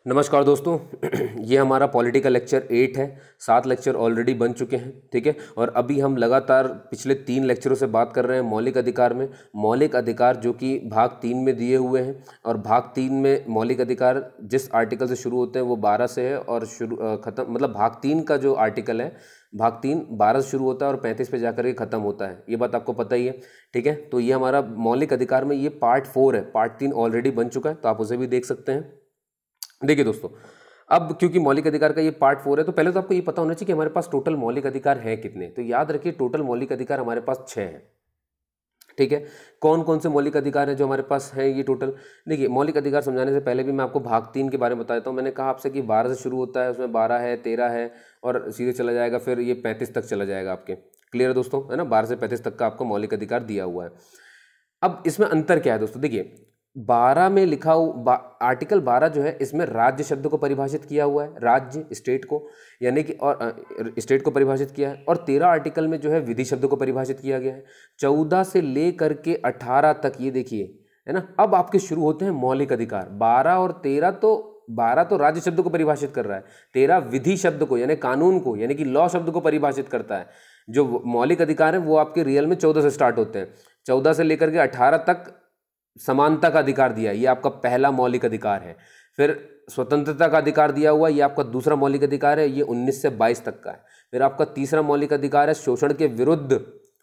नमस्कार दोस्तों। ये हमारा पॉलिटिकल लेक्चर 8 है। 7 लेक्चर ऑलरेडी बन चुके हैं, ठीक है। और अभी हम लगातार पिछले 3 लेक्चरों से बात कर रहे हैं मौलिक अधिकार में। मौलिक अधिकार जो कि भाग 3 में दिए हुए हैं, और भाग 3 में मौलिक अधिकार जिस आर्टिकल से शुरू होते हैं वो 12 से है, और ख़त्म मतलब भाग 3 का जो आर्टिकल है, भाग 3 12 से शुरू होता है और 35 पे जाकर के ख़त्म होता है। ये बात आपको पता ही है, ठीक है। तो ये हमारा मौलिक अधिकार में ये पार्ट 4 है। पार्ट 3 ऑलरेडी बन चुका है, तो आप उसे भी देख सकते हैं। देखिए दोस्तों, अब क्योंकि मौलिक अधिकार का ये पार्ट 4 है, तो पहले तो आपको ये पता होना चाहिए कि हमारे पास टोटल मौलिक अधिकार हैं कितने। तो याद रखिए, टोटल मौलिक अधिकार हमारे पास 6 हैं, ठीक है। कौन कौन से मौलिक अधिकार हैं जो हमारे पास हैं ये टोटल? देखिए, मौलिक अधिकार समझाने से पहले भी मैं आपको भाग 3 के बारे में बता देता हूँ। मैंने कहा आपसे कि 12 से शुरू होता है, उसमें 12 है, 13 है, और सीधे चला जाएगा, फिर ये 35 तक चला जाएगा आपके। क्लियर है दोस्तों, है ना। 12 से 35 तक का आपको मौलिक अधिकार दिया हुआ है। अब इसमें अंतर क्या है दोस्तों? देखिए, 12 में लिखा हुआ आर्टिकल 12 जो है, इसमें राज्य शब्द को परिभाषित किया हुआ है, राज्य स्टेट को, यानी कि और स्टेट को परिभाषित किया है। और 13 आर्टिकल में जो है विधि शब्द को परिभाषित किया गया है। 14 से ले करके 18 तक ये देखिए, है ना। अब आपके शुरू होते हैं मौलिक अधिकार। 12 और 13 तो 12 तो राज्य शब्द को परिभाषित कर रहा है, 13 विधि शब्द को यानी कानून को, यानी कि लॉ शब्द को परिभाषित करता है। जो मौलिक अधिकार है वो आपके रियल में 14 से स्टार्ट होते हैं। 14 से लेकर के 18 तक समानता का अधिकार दिया, ये आपका पहला मौलिक अधिकार है। फिर स्वतंत्रता का अधिकार दिया हुआ, ये आपका दूसरा मौलिक अधिकार है, ये 19 से 22 तक का है। फिर आपका तीसरा मौलिक अधिकार है शोषण के विरुद्ध,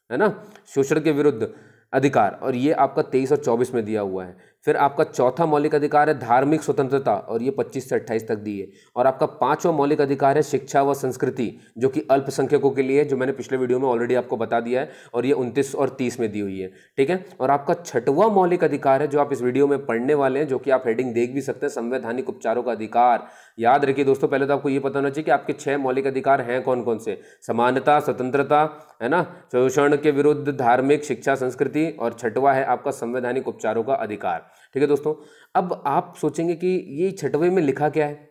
है ना, शोषण के विरुद्ध अधिकार, और ये आपका 23 और 24 में दिया हुआ है। फिर आपका चौथा मौलिक अधिकार है धार्मिक स्वतंत्रता, और ये 25 से 28 तक दी है। और आपका 5वां मौलिक अधिकार है शिक्षा व संस्कृति, जो कि अल्पसंख्यकों के लिए है, जो मैंने पिछले वीडियो में ऑलरेडी आपको बता दिया है, और ये 29 और 30 में दी हुई है, ठीक है। और आपका 6वां मौलिक अधिकार है जो आप इस वीडियो में पढ़ने वाले हैं, जो कि आप हेडिंग देख भी सकते हैं, संवैधानिक उपचारों का अधिकार। याद रखिए दोस्तों, पहले तो आपको ये पता होना चाहिए कि आपके 6 मौलिक अधिकार हैं कौन कौन से। समानता, स्वतंत्रता, है ना, शोषण के विरुद्ध, धार्मिक, शिक्षा, संस्कृति, और 6वां है आपका संवैधानिक उपचारों का अधिकार, ठीक है दोस्तों। अब आप सोचेंगे कि ये 6वें में लिखा क्या है।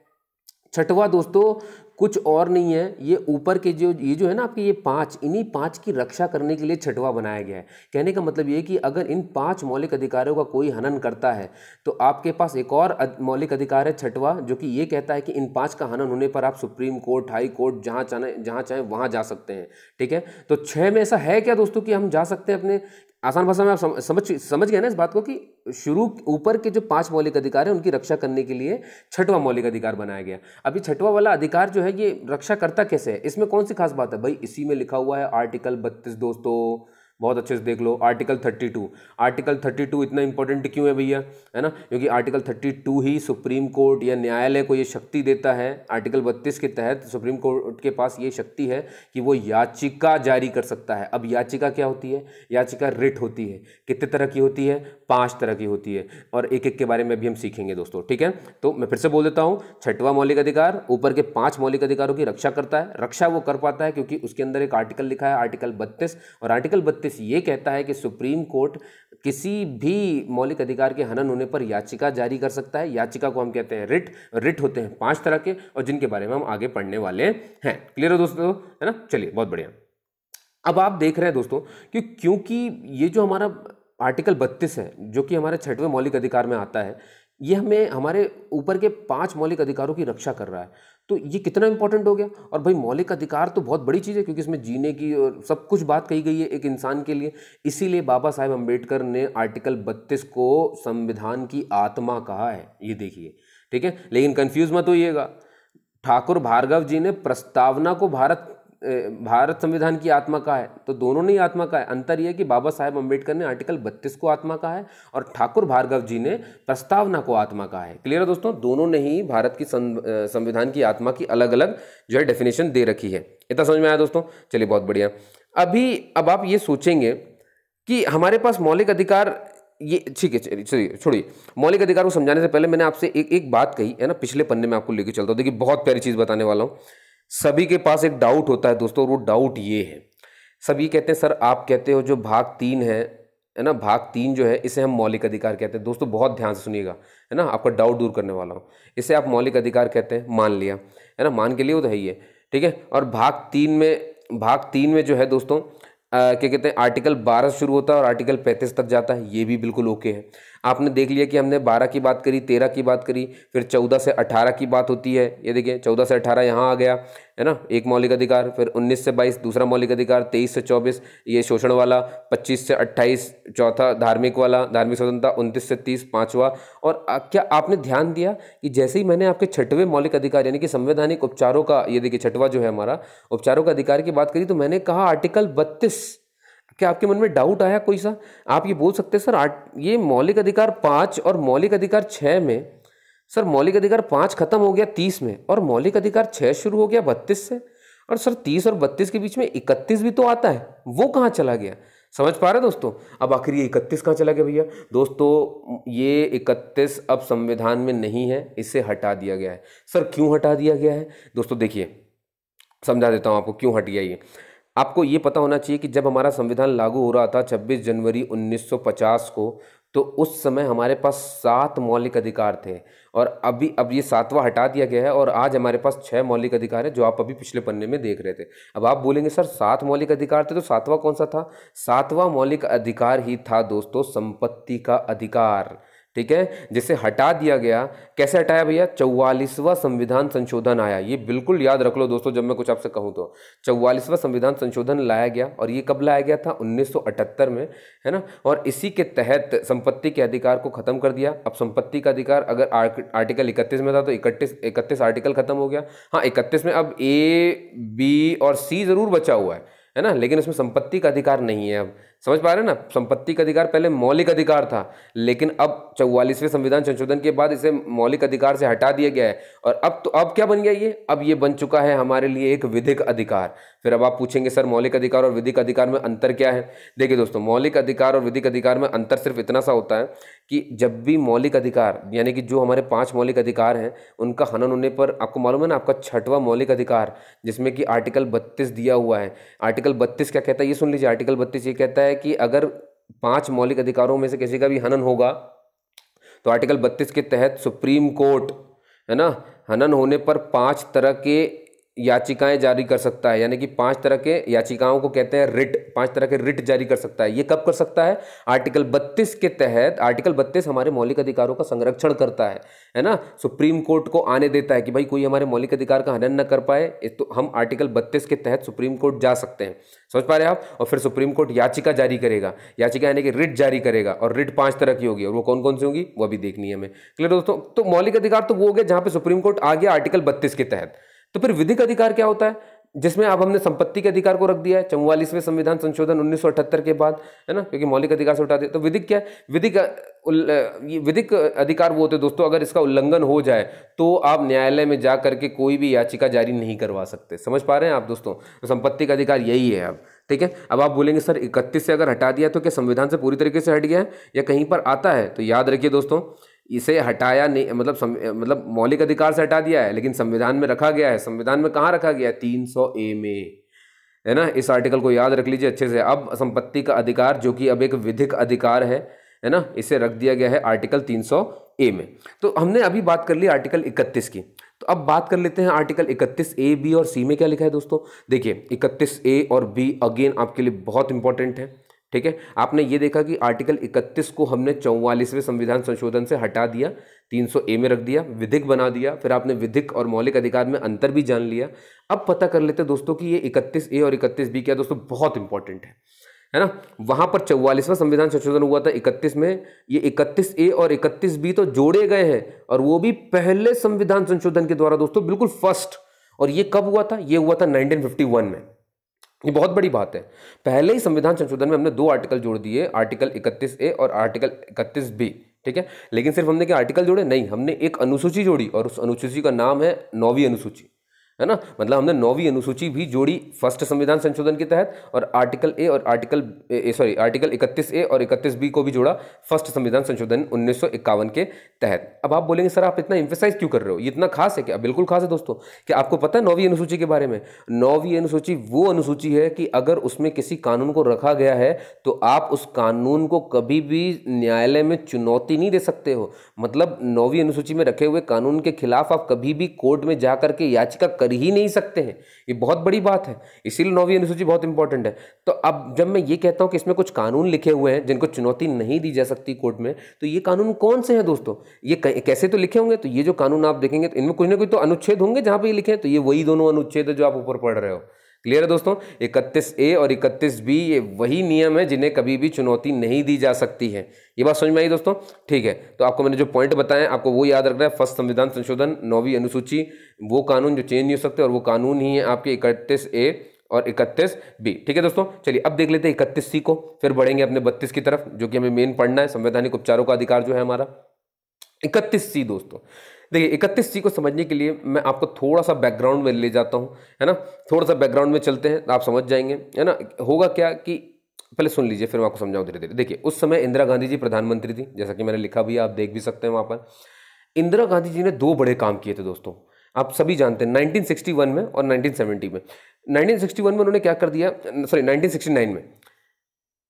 6वां दोस्तों कुछ और नहीं है, ये ऊपर के ये जो है ना आपके, ये 5, इन्हीं 5 की रक्षा करने के लिए 6वां बनाया गया है। कहने का मतलब ये कि अगर इन 5 मौलिक अधिकारों का कोई हनन करता है, तो आपके पास एक और मौलिक अधिकार है 6वां, जो कि ये कहता है कि इन 5 का हनन होने पर आप सुप्रीम कोर्ट, हाई कोर्ट, जहाँ चाहें वहाँ जा सकते हैं, ठीक है। तो 6 में ऐसा है क्या दोस्तों कि हम जा सकते हैं अपने? आसान भाषा में आप समझ गए ना इस बात को, कि शुरू ऊपर के जो 5 मौलिक अधिकार हैं उनकी रक्षा करने के लिए 6वां मौलिक अधिकार बनाया गया। अभी 6वां वाला अधिकार जो है ये रक्षा करता कैसे है? इसमें कौन सी खास बात है भाई? इसी में लिखा हुआ है आर्टिकल 32 दोस्तों, बहुत अच्छे से देख लो। आर्टिकल 32, आर्टिकल 32 इतना इंपॉर्टेंट क्यों है भैया, है ना? क्योंकि आर्टिकल 32 ही सुप्रीम कोर्ट या न्यायालय को ये शक्ति देता है। आर्टिकल 32 के तहत सुप्रीम कोर्ट के पास ये शक्ति है कि वो याचिका जारी कर सकता है। अब याचिका क्या होती है? याचिका रिट होती है। कितने तरह की होती है? 5 तरह की होती है, और एक एक के बारे में भी हम सीखेंगे दोस्तों, ठीक है। तो मैं फिर से बोल देता हूँ, 6वां मौलिक अधिकार ऊपर के 5 मौलिक अधिकारों की रक्षा करता है। रक्षा वो कर पाता है क्योंकि उसके अंदर एक आर्टिकल लिखा है, आर्टिकल 32, और आर्टिकल 32 ये कहता है कि सुप्रीम कोर्ट किसी भी मौलिक अधिकार के हनन होने पर याचिका जारी कर सकता है। याचिका को हम कहते हैं रिट। रिट होते हैं 5 तरह के, और जिनके बारे में हम आगे पढ़ने वाले हैं। क्लियर है दोस्तों, है ना? चलिए, बहुत बढ़िया। अब आप देख रहे हैं दोस्तों कि क्योंकि ये जो हमारा आर्टिकल 32 है, जो कि हमारे 6वें मौलिक अधिकार में आता है, ये हमें हमारे ऊपर के 5 मौलिक अधिकारों की रक्षा कर रहा है। तो ये कितना इंपॉर्टेंट हो गया। और भाई, मौलिक अधिकार तो बहुत बड़ी चीज़ है, क्योंकि इसमें जीने की और सब कुछ बात कही गई है एक इंसान के लिए। इसीलिए बाबा साहेब अम्बेडकर ने आर्टिकल 32 को संविधान की आत्मा कहा है। ये देखिए, ठीक है। लेकिन कंफ्यूज मत होइएगा, ठाकुर भार्गव जी ने प्रस्तावना को भारत संविधान की आत्मा का है, तो दोनों ने आत्मा का है। अंतर यह है कि बाबा साहेब अम्बेडकर ने आर्टिकल 32 को आत्मा का है, और ठाकुर भार्गव जी ने प्रस्तावना को आत्मा का है। क्लियर है दोस्तों, दोनों ने ही भारत की संविधान की आत्मा की अलग अलग जो है डेफिनेशन दे रखी है। इतना समझ में आया दोस्तों? चलिए, बहुत बढ़िया। अब आप ये सोचेंगे कि हमारे पास मौलिक अधिकार, ये ठीक है, चलिए छोड़िए। मौलिक अधिकार को समझाने से पहले मैंने आपसे एक बात कही है ना, पिछले पन्ने में आपको लेके चलता हूँ। देखिए, बहुत प्यारी चीज़ बताने वाला हूँ। सभी के पास एक डाउट होता है दोस्तों, और वो डाउट ये है, सभी कहते हैं सर आप कहते हो जो भाग 3 है ना, भाग 3 जो है इसे हम मौलिक अधिकार कहते हैं। दोस्तों बहुत ध्यान से सुनिएगा, है ना, आपका डाउट दूर करने वाला हूँ। इसे आप मौलिक अधिकार कहते हैं, मान लिया, है ना, मान के लिए वो तो है ही है, ठीक है। और भाग 3 में जो है दोस्तों क्या कहते हैं, आर्टिकल 12 शुरू होता है और आर्टिकल 35 तक जाता है, ये भी बिल्कुल ओके है। आपने देख लिया कि हमने 12 की बात करी, 13 की बात करी, फिर 14 से 18 की बात होती है। ये देखिए 14 से 18 यहाँ आ गया है ना, एक मौलिक अधिकार। फिर 19 से 22 दूसरा मौलिक अधिकार, 23 से 24 ये शोषण वाला, 25 से 28 चौथा धार्मिक वाला, धार्मिक स्वतंत्रता, 29 से 30 पांचवा। और क्या आपने ध्यान दिया कि जैसे ही मैंने आपके छठवें मौलिक अधिकार यानी कि संवैधानिक उपचारों का, ये देखिए छठवां जो है हमारा उपचारों का अधिकार की बात करी, तो मैंने कहा आर्टिकल 32। क्या आपके मन में डाउट आया कोई सा? आप ये बोल सकते हैं सर ये मौलिक अधिकार 5 और मौलिक अधिकार 6 में, सर मौलिक अधिकार 5 खत्म हो गया 30 में और मौलिक अधिकार 6 शुरू हो गया 32 से, और सर 30 और 32 के बीच में 31 भी तो आता है, वो कहाँ चला गया? समझ पा रहे दोस्तों? अब आखिर ये 31 कहाँ चला गया भैया? दोस्तों ये 31 अब संविधान में नहीं है, इसे हटा दिया गया है। सर क्यों हटा दिया गया है? दोस्तों देखिए समझा देता हूँ आपको क्यों हट गया ये। आपको ये पता होना चाहिए कि जब हमारा संविधान लागू हो रहा था 26 जनवरी 1950 को, तो उस समय हमारे पास 7 मौलिक अधिकार थे, और अब ये 7वां हटा दिया गया है और आज हमारे पास 6 मौलिक अधिकार है, जो आप अभी पिछले पन्ने में देख रहे थे। अब आप बोलेंगे सर 7 मौलिक अधिकार थे तो 7वां कौन सा था? 7वां मौलिक अधिकार ही था दोस्तों संपत्ति का अधिकार, ठीक है, जिसे हटा दिया गया। कैसे हटाया भैया? 44वां संविधान संशोधन आया। ये बिल्कुल याद रख लो दोस्तों, जब मैं कुछ आपसे कहूँ तो 44वां संविधान संशोधन लाया गया, और ये कब लाया गया था? 1978 में, है ना। और इसी के तहत संपत्ति के अधिकार को खत्म कर दिया। अब संपत्ति का अधिकार अगर आर्टिकल 31 में था तो 31 आर्टिकल खत्म हो गया। हाँ 31 में अब ए, बी और सी जरूर बचा हुआ है ना, लेकिन इसमें संपत्ति का अधिकार नहीं है। अब समझ पा रहे हैं ना, संपत्ति का अधिकार पहले मौलिक अधिकार था, लेकिन अब 44वें संविधान संशोधन के बाद इसे मौलिक अधिकार से हटा दिया गया है। और अब क्या बन गया ये? अब ये बन चुका है हमारे लिए एक विधिक अधिकार। फिर अब आप पूछेंगे सर मौलिक अधिकार और विधिक अधिकार में अंतर क्या है? देखिए दोस्तों, मौलिक अधिकार और विधिक अधिकार में अंतर सिर्फ इतना सा होता है कि जब भी मौलिक अधिकार यानी कि जो हमारे 5 मौलिक अधिकार हैं उनका हनन होने पर, आपको मालूम है ना, आपका 6वां मौलिक अधिकार जिसमें कि आर्टिकल 32 दिया हुआ है। आर्टिकल 32 क्या कहता है ये सुन लीजिए। आर्टिकल 32 ये कहता है कि अगर 5 मौलिक अधिकारों में से किसी का भी हनन होगा तो आर्टिकल 32 के तहत सुप्रीम कोर्ट, है ना, हनन होने पर 5 तरह के याचिकाएं जारी कर सकता है, यानी कि 5 तरह के याचिकाओं को कहते हैं रिट, 5 तरह के रिट जारी कर सकता है। ये कब कर सकता है? आर्टिकल 32 के तहत। आर्टिकल 32 हमारे मौलिक अधिकारों का संरक्षण करता है ना, सुप्रीम कोर्ट को आने देता है कि भाई कोई हमारे मौलिक अधिकार का हनन न कर पाए, तो हम आर्टिकल 32 के तहत सुप्रीम कोर्ट जा सकते हैं। समझ पा रहे हैं आप? और फिर सुप्रीम कोर्ट याचिका जारी करेगा, याचिका यानी कि रिट जारी करेगा, और रिट 5 तरह की होगी, और वो कौन कौन सी होगी वो अभी देखनी है हमें। क्लियर दोस्तों? तो मौलिक अधिकार तो वो हो गया जहां पे सुप्रीम कोर्ट आ गया आर्टिकल 32 के तहत। तो फिर विधिक अधिकार क्या होता है? जिसमें अब हमने संपत्ति के अधिकार को रख दिया है 44वें संविधान संशोधन 1978 के बाद, है ना, क्योंकि मौलिक अधिकार से उठा दिया। तो विधिक क्या है? विधिक अधिकार वो होते हैं दोस्तों, अगर इसका उल्लंघन हो जाए तो आप न्यायालय में जा करके कोई भी याचिका जारी नहीं करवा सकते। समझ पा रहे हैं आप दोस्तों? तो संपत्ति का अधिकार यही है अब, ठीक है। अब आप बोलेंगे सर 31 से अगर हटा दिया तो क्या संविधान से पूरी तरीके से हट गया है या कहीं पर आता है? तो याद रखिए दोस्तों, इसे हटाया नहीं, मतलब मौलिक अधिकार से हटा दिया है, लेकिन संविधान में रखा गया है। संविधान में कहाँ रखा गया है? 300A में, है ना। इस आर्टिकल को याद रख लीजिए अच्छे से। अब संपत्ति का अधिकार जो कि अब एक विधिक अधिकार है ना, इसे रख दिया गया है आर्टिकल 300A में। तो हमने अभी बात कर ली आर्टिकल 31 की, तो अब बात कर लेते हैं आर्टिकल 31A, B और C में क्या लिखा है दोस्तों। देखिए 31A और B अगेन आपके लिए बहुत इंपॉर्टेंट है, ठीक है। आपने ये देखा कि आर्टिकल 31 को हमने 44वें संविधान संशोधन से हटा दिया, 300A में रख दिया, विधिक बना दिया। फिर आपने विधिक और मौलिक अधिकार में अंतर भी जान लिया। अब पता कर लेते हैं दोस्तों कि ये 31A और 31B क्या दोस्तों, बहुत इंपॉर्टेंट है ना। वहां पर 44वां संविधान संशोधन हुआ था 31 में, ये 31A और 31B तो जोड़े गए हैं, और वो भी पहले संविधान संशोधन के द्वारा दोस्तों, बिल्कुल फर्स्ट। और ये कब हुआ था? ये हुआ था 1951 में। ये बहुत बड़ी बात है। पहले ही संविधान संशोधन में हमने 2 आर्टिकल जोड़ दिए, आर्टिकल 31A और आर्टिकल 31B, ठीक है। लेकिन सिर्फ हमने क्या आर्टिकल जोड़े? नहीं, हमने एक अनुसूची जोड़ी, और उस अनुसूची का नाम है 9वीं अनुसूची, है ना। मतलब हमने 9वीं अनुसूची भी जोड़ी फर्स्ट संविधान संशोधन के तहत, और आर्टिकल 31A और 31B को भी जोड़ा फर्स्ट संविधान संशोधन 1951 के तहत। अब आप बोलेंगे सर आप इतना एम्फेसाइज क्यों कर रहे हो, ये इतना खास है क्या? बिल्कुल खास है दोस्तों। क्या आपको पता है 9वीं अनुसूची के बारे में? 9वीं अनुसूची वो अनुसूची है कि अगर उसमें किसी कानून को रखा गया है तो आप उस कानून को कभी भी न्यायालय में चुनौती नहीं दे सकते हो। मतलब 9वीं अनुसूची में रखे हुए कानून के खिलाफ आप कभी भी कोर्ट में जा करके याचिका कर ही नहीं सकते हैं। ये बहुत बड़ी बात है, इसीलिए 9वीं अनुसूची बहुत इंपॉर्टेंट है। तो अब जब मैं ये कहता हूं कि इसमें कुछ कानून लिखे हुए हैं जिनको चुनौती नहीं दी जा सकती कोर्ट में, तो ये कानून कौन से हैं दोस्तों? ये कैसे तो लिखे होंगे, तो ये जो कानून आप देखेंगे तो इनमें कुछ ना कुछ तो अनुच्छेद होंगे जहां पर ये लिखे हैं, तो ये वही दोनों अनुच्छेद है जो आप ऊपर पढ़ रहे हो। क्लियर है दोस्तों? 31A और 31B ये वही नियम है जिन्हें कभी भी चुनौती नहीं दी जा सकती है। ये बात समझ में आई दोस्तों? ठीक है, तो आपको मैंने जो पॉइंट बताए आपको वो याद रखना है। फर्स्ट संविधान संशोधन, 9वीं अनुसूची, वो कानून जो चेंज नहीं हो सकते, और वो कानून ही है आपके 31A और 31B। ठीक है दोस्तों, चलिए अब देख लेते हैं 31C को, फिर बढ़ेंगे अपने 32 की तरफ, जो कि हमें मेन पढ़ना है, संवैधानिक उपचारों का अधिकार जो है हमारा। 31C दोस्तों, देखिए 31C को समझने के लिए मैं आपको थोड़ा सा बैकग्राउंड में ले जाता हूं, है ना। थोड़ा सा बैकग्राउंड में चलते हैं, आप समझ जाएंगे, है ना। होगा क्या कि पहले सुन लीजिए, फिर मैं आपको समझाऊं धीरे धीरे। देखिए उस समय इंदिरा गांधी जी प्रधानमंत्री थी, जैसा कि मैंने लिखा भी है, आप देख भी सकते हैं वहां पर। इंदिरा गांधी जी ने 2 बड़े काम किए थे दोस्तों, आप सभी जानते हैं, 1961 में और 1970 में। 1961 में उन्होंने क्या कर दिया, सॉरी 1969 में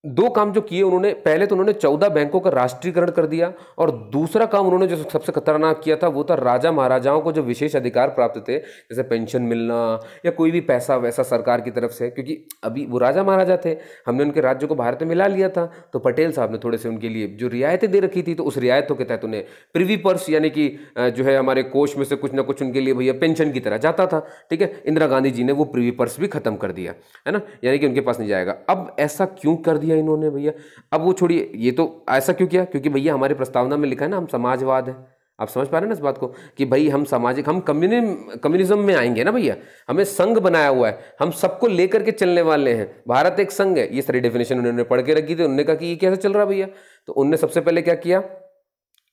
2 काम जो किए उन्होंने, पहले तो उन्होंने 14 बैंकों का राष्ट्रीयकरण कर दिया, और दूसरा काम उन्होंने जो सबसे खतरनाक किया था वो था राजा महाराजाओं को जो विशेष अधिकार प्राप्त थे, जैसे पेंशन मिलना या कोई भी पैसा वैसा सरकार की तरफ से, क्योंकि अभी वो राजा महाराजा थे, हमने उनके राज्य को भारत में मिला लिया था, तो पटेल साहब ने थोड़े से उनके लिए जो रियायतें दे रखी थी, तो उस रियायतों के तहत उन्हें प्रिवी पर्स यानी कि जो है हमारे कोष में से कुछ ना कुछ उनके लिए भैया पेंशन की तरह जाता था। ठीक है, इंदिरा गांधी जी ने वो प्रिवी पर्स भी खत्म कर दिया, है ना, यानी कि उनके पास नहीं जाएगा। अब ऐसा क्यों कर दिया इन्होंने भैया? अब वो छोड़िए, ये तो ऐसा क्यों किया, क्योंकि भैया हमारे प्रस्तावना में लिखा है ना, हम समाजवाद है। आप समझ पा रहे हैं ना इस बात को, कि भाई हम सामाजिक, हम कम्युनिज्म में आएंगे ना भैया, हमें संघ बनाया हुआ है, हम सबको लेकर के चलने वाले हैं, भारत एक संघ है। ये सारी डेफिनेशन उन्होंने पढ़ के रखी थी। उन्होंने कहा कि ये कैसे चल रहा भैया, तो उनने सबसे पहले क्या किया,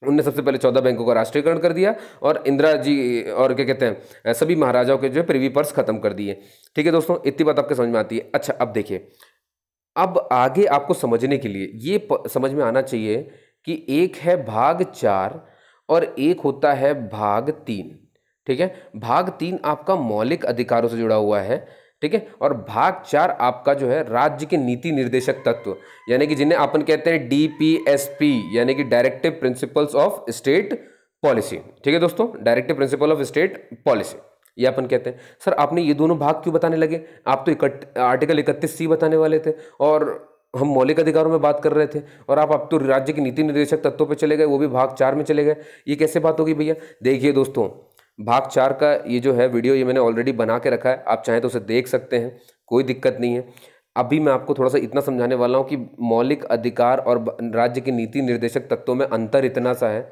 उनने सबसे पहले 14 बैंकों का राष्ट्रीयकरण कर दिया, और इंदिरा जी और क्या कहते हैं सभी महाराजाओं के जो है प्रिवी पर्स खत्म कर दिए। ठीक है दोस्तों, इतनी बात आपके समझ में आती है। अच्छा अब देखिए, अब आगे आपको समझने के लिए ये समझ में आना चाहिए कि एक है भाग 4 और एक होता है भाग 3। ठीक है, भाग 3 आपका मौलिक अधिकारों से जुड़ा हुआ है, ठीक है, और भाग 4 आपका जो है राज्य के नीति निर्देशक तत्व, यानी कि जिन्हें अपन कहते हैं DPSP, यानी कि directive principles of state policy. ठीक है दोस्तों, directive principle of state policy ये अपन कहते हैं। सर आपने ये दोनों भाग क्यों बताने लगे? आप तो आर्टिकल 31C बताने वाले थे, और हम मौलिक अधिकारों में बात कर रहे थे, और आप अब तो राज्य के नीति निर्देशक तत्वों पे चले गए, वो भी भाग 4 में चले गए। ये कैसे बात होगी भैया? देखिए दोस्तों, भाग 4 का ये जो है वीडियो, ये मैंने ऑलरेडी बना के रखा है, आप चाहें तो उसे देख सकते हैं, कोई दिक्कत नहीं है। अभी मैं आपको थोड़ा सा इतना समझाने वाला हूँ कि मौलिक अधिकार और राज्य के नीति निर्देशक तत्वों में अंतर इतना सा है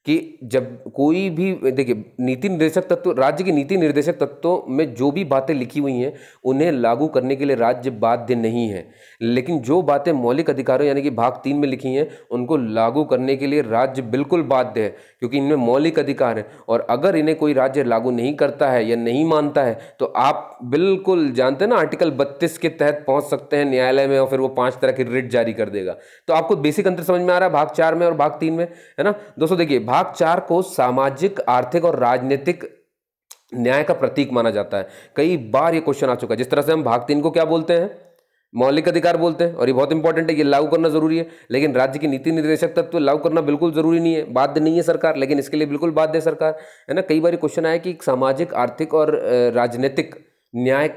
कि जब कोई भी, देखिए नीति निर्देशक तत्व, राज्य के नीति निर्देशक तत्वों में जो भी बातें लिखी हुई हैं उन्हें लागू करने के लिए राज्य बाध्य नहीं है, लेकिन जो बातें मौलिक अधिकारों यानी कि भाग 3 में लिखी हैं उनको लागू करने के लिए राज्य बिल्कुल बाध्य है, क्योंकि इनमें मौलिक अधिकार है। और अगर इन्हें कोई राज्य लागू नहीं करता है या नहीं मानता है तो आप बिल्कुल जानते हैं ना, आर्टिकल 32 के तहत पहुंच सकते हैं न्यायालय में, और फिर वो 5 तरह की रिट जारी कर देगा। तो आपको बेसिक अंतर समझ में आ रहा है भाग 4 में और भाग 3 में, है ना दोस्तों। देखिए भाग 4 को सामाजिक, आर्थिक और राजनीतिक न्याय का प्रतीक माना जाता है। कई बार ये क्वेश्चन आ चुका है, जिस तरह से हम भाग 3 को क्या बोलते हैं, मौलिक अधिकार बोलते हैं, और ये बहुत इंपॉर्टेंट है, ये लागू करना जरूरी है। लेकिन राज्य की नीति निर्देशक तत्व लागू करना बिल्कुल जरूरी नहीं है, बाध्य नहीं है सरकार, लेकिन इसके लिए बिल्कुल बाध्य है सरकार, है ना। कई बार क्वेश्चन आया कि सामाजिक, आर्थिक और राजनीतिक न्याय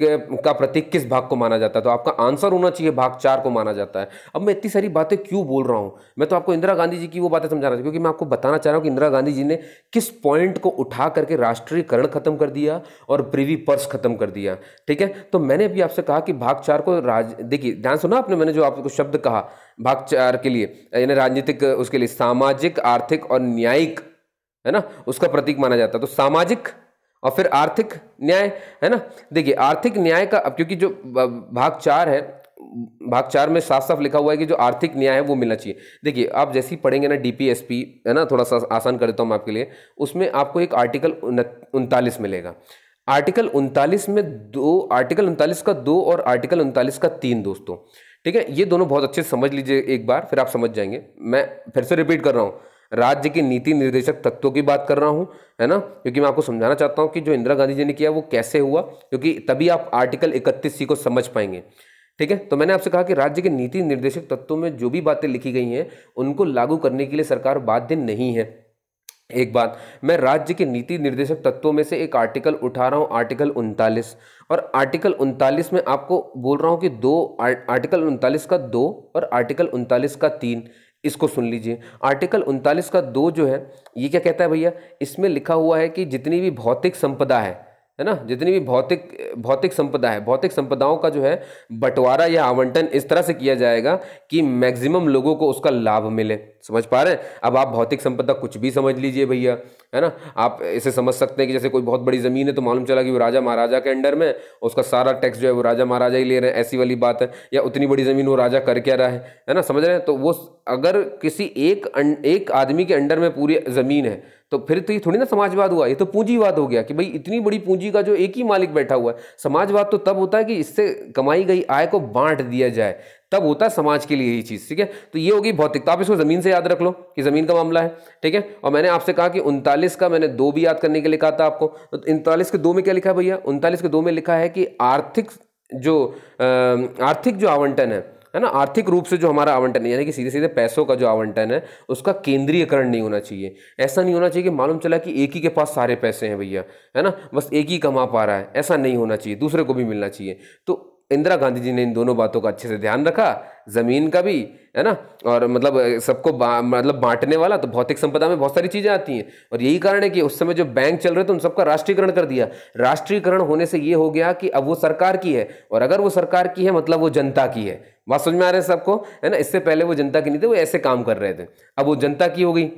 का प्रतीक किस भाग को माना जाता है, तो आपका आंसर होना चाहिए भाग 4 को माना जाता है। अब मैं इतनी सारी बातें क्यों बोल रहा हूं, मैं तो आपको इंदिरा गांधी जी की वो बातें समझा रहा था, क्योंकि मैं आपको बताना चाह रहा हूं कि इंदिरा गांधी जी ने किस पॉइंट को उठा करके राष्ट्रीयकरण खत्म कर दिया और प्रिवी पर्स खत्म कर दिया। ठीक है, तो मैंने अभी आपसे कहा कि भाग 4 को देखिए ध्यान सुना आपने, मैंने जो आपको शब्द कहा भाग 4 के लिए, यानी राजनीतिक, उसके लिए सामाजिक, आर्थिक और न्यायिक, है ना, उसका प्रतीक माना जाता है। तो सामाजिक और फिर आर्थिक न्याय, है ना। देखिए आर्थिक न्याय का, अब क्योंकि जो भाग 4 है, भाग 4 में साफ साफ लिखा हुआ है कि जो आर्थिक न्याय है वो मिलना चाहिए। देखिए आप जैसे ही पढ़ेंगे ना DPSP, है ना, थोड़ा सा आसान कर देता हूं मैं आपके लिए, उसमें आपको एक आर्टिकल 39 मिलेगा। आर्टिकल 39 में आर्टिकल 39 का 2 और आर्टिकल 39 का 3 दोस्तों। ठीक है, ये दोनों बहुत अच्छे से समझ लीजिए एक बार, फिर आप समझ जाएंगे। मैं फिर से रिपीट कर रहा हूं, राज्य के नीति निर्देशक तत्वों की बात कर रहा हूं, है ना, क्योंकि मैं आपको समझाना चाहता हूं कि जो इंदिरा गांधी जी ने किया वो कैसे हुआ, क्योंकि तभी आप आर्टिकल 31C को समझ पाएंगे। ठीक है, तो मैंने आपसे कहा कि राज्य के नीति निर्देशक तत्वों में जो भी बातें लिखी गई हैं उनको लागू करने के लिए सरकार बाध्य नहीं है। एक बात, मैं राज्य के नीति निर्देशक तत्वों में से एक आर्टिकल उठा रहा हूं, आर्टिकल 39, और आर्टिकल 39 में आपको बोल रहा हूं कि आर्टिकल 39 का 2 और आर्टिकल 39 का 3, इसको सुन लीजिए। आर्टिकल 39 का 2 जो है ये क्या कहता है भैया, इसमें लिखा हुआ है कि जितनी भी भौतिक संपदा है ना, जितनी भी भौतिक संपदा है, भौतिक संपदाओं का जो है बंटवारा या आवंटन इस तरह से किया जाएगा कि मैक्सिमम लोगों को उसका लाभ मिले। समझ पा रहे हैं? अब आप भौतिक संपदा कुछ भी समझ लीजिए भैया, है ना। आप इसे समझ सकते हैं कि जैसे कोई बहुत बड़ी जमीन है तो मालूम चला कि वो राजा महाराजा के अंडर में, उसका सारा टैक्स जो है वो राजा महाराजा ही ले रहे हैं, ऐसी वाली बात है। या उतनी बड़ी जमीन वो राजा कर क्या रहा है ना, समझ रहे हैं? तो वो अगर किसी एक आदमी के अंडर में पूरी जमीन है तो फिर तो ये थोड़ी ना समाजवाद हुआ, ये तो पूंजीवाद हो गया कि भाई इतनी बड़ी पूंजी का जो एक ही मालिक बैठा हुआ है। समाजवाद तो तब होता है कि इससे कमाई गई आय को बांट दिया जाए, तब होता है समाज के लिए यही चीज, ठीक है। तो ये होगी भौतिक, तो आप इसको जमीन से याद रख लो कि जमीन का मामला है, ठीक है। और मैंने आपसे कहा कि 39 का मैंने 2 भी याद करने के लिए कहा था आपको। तो 39 के 2 में क्या लिखा है भैया, 39 के 2 में लिखा है कि आर्थिक जो आवंटन है ना, आर्थिक रूप से जो हमारा आवंटन है, यानी कि सीधे सीधे पैसों का जो आवंटन है उसका केंद्रीयकरण नहीं होना चाहिए। ऐसा नहीं होना चाहिए कि मालूम चला कि एक ही के पास सारे पैसे हैं भैया, है ना, बस एक ही कमा पा रहा है, ऐसा नहीं होना चाहिए, दूसरे को भी मिलना चाहिए। तो इंदिरा गांधी जी ने इन दोनों बातों का अच्छे से ध्यान रखा, जमीन का भी, है ना, और मतलब सबको मतलब बांटने वाला। तो भौतिक संपदा में बहुत सारी चीजें आती हैं, और यही कारण है कि उस समय जो बैंक चल रहे थे उन सबका राष्ट्रीयकरण कर दिया। राष्ट्रीयकरण होने से ये हो गया कि अब वो सरकार की है, और अगर वो सरकार की है मतलब वो जनता की है। बात समझ में आ रहा है सबको, है ना। इससे पहले वो जनता की नहीं थे, वो ऐसे काम कर रहे थे, अब वो जनता की हो गई।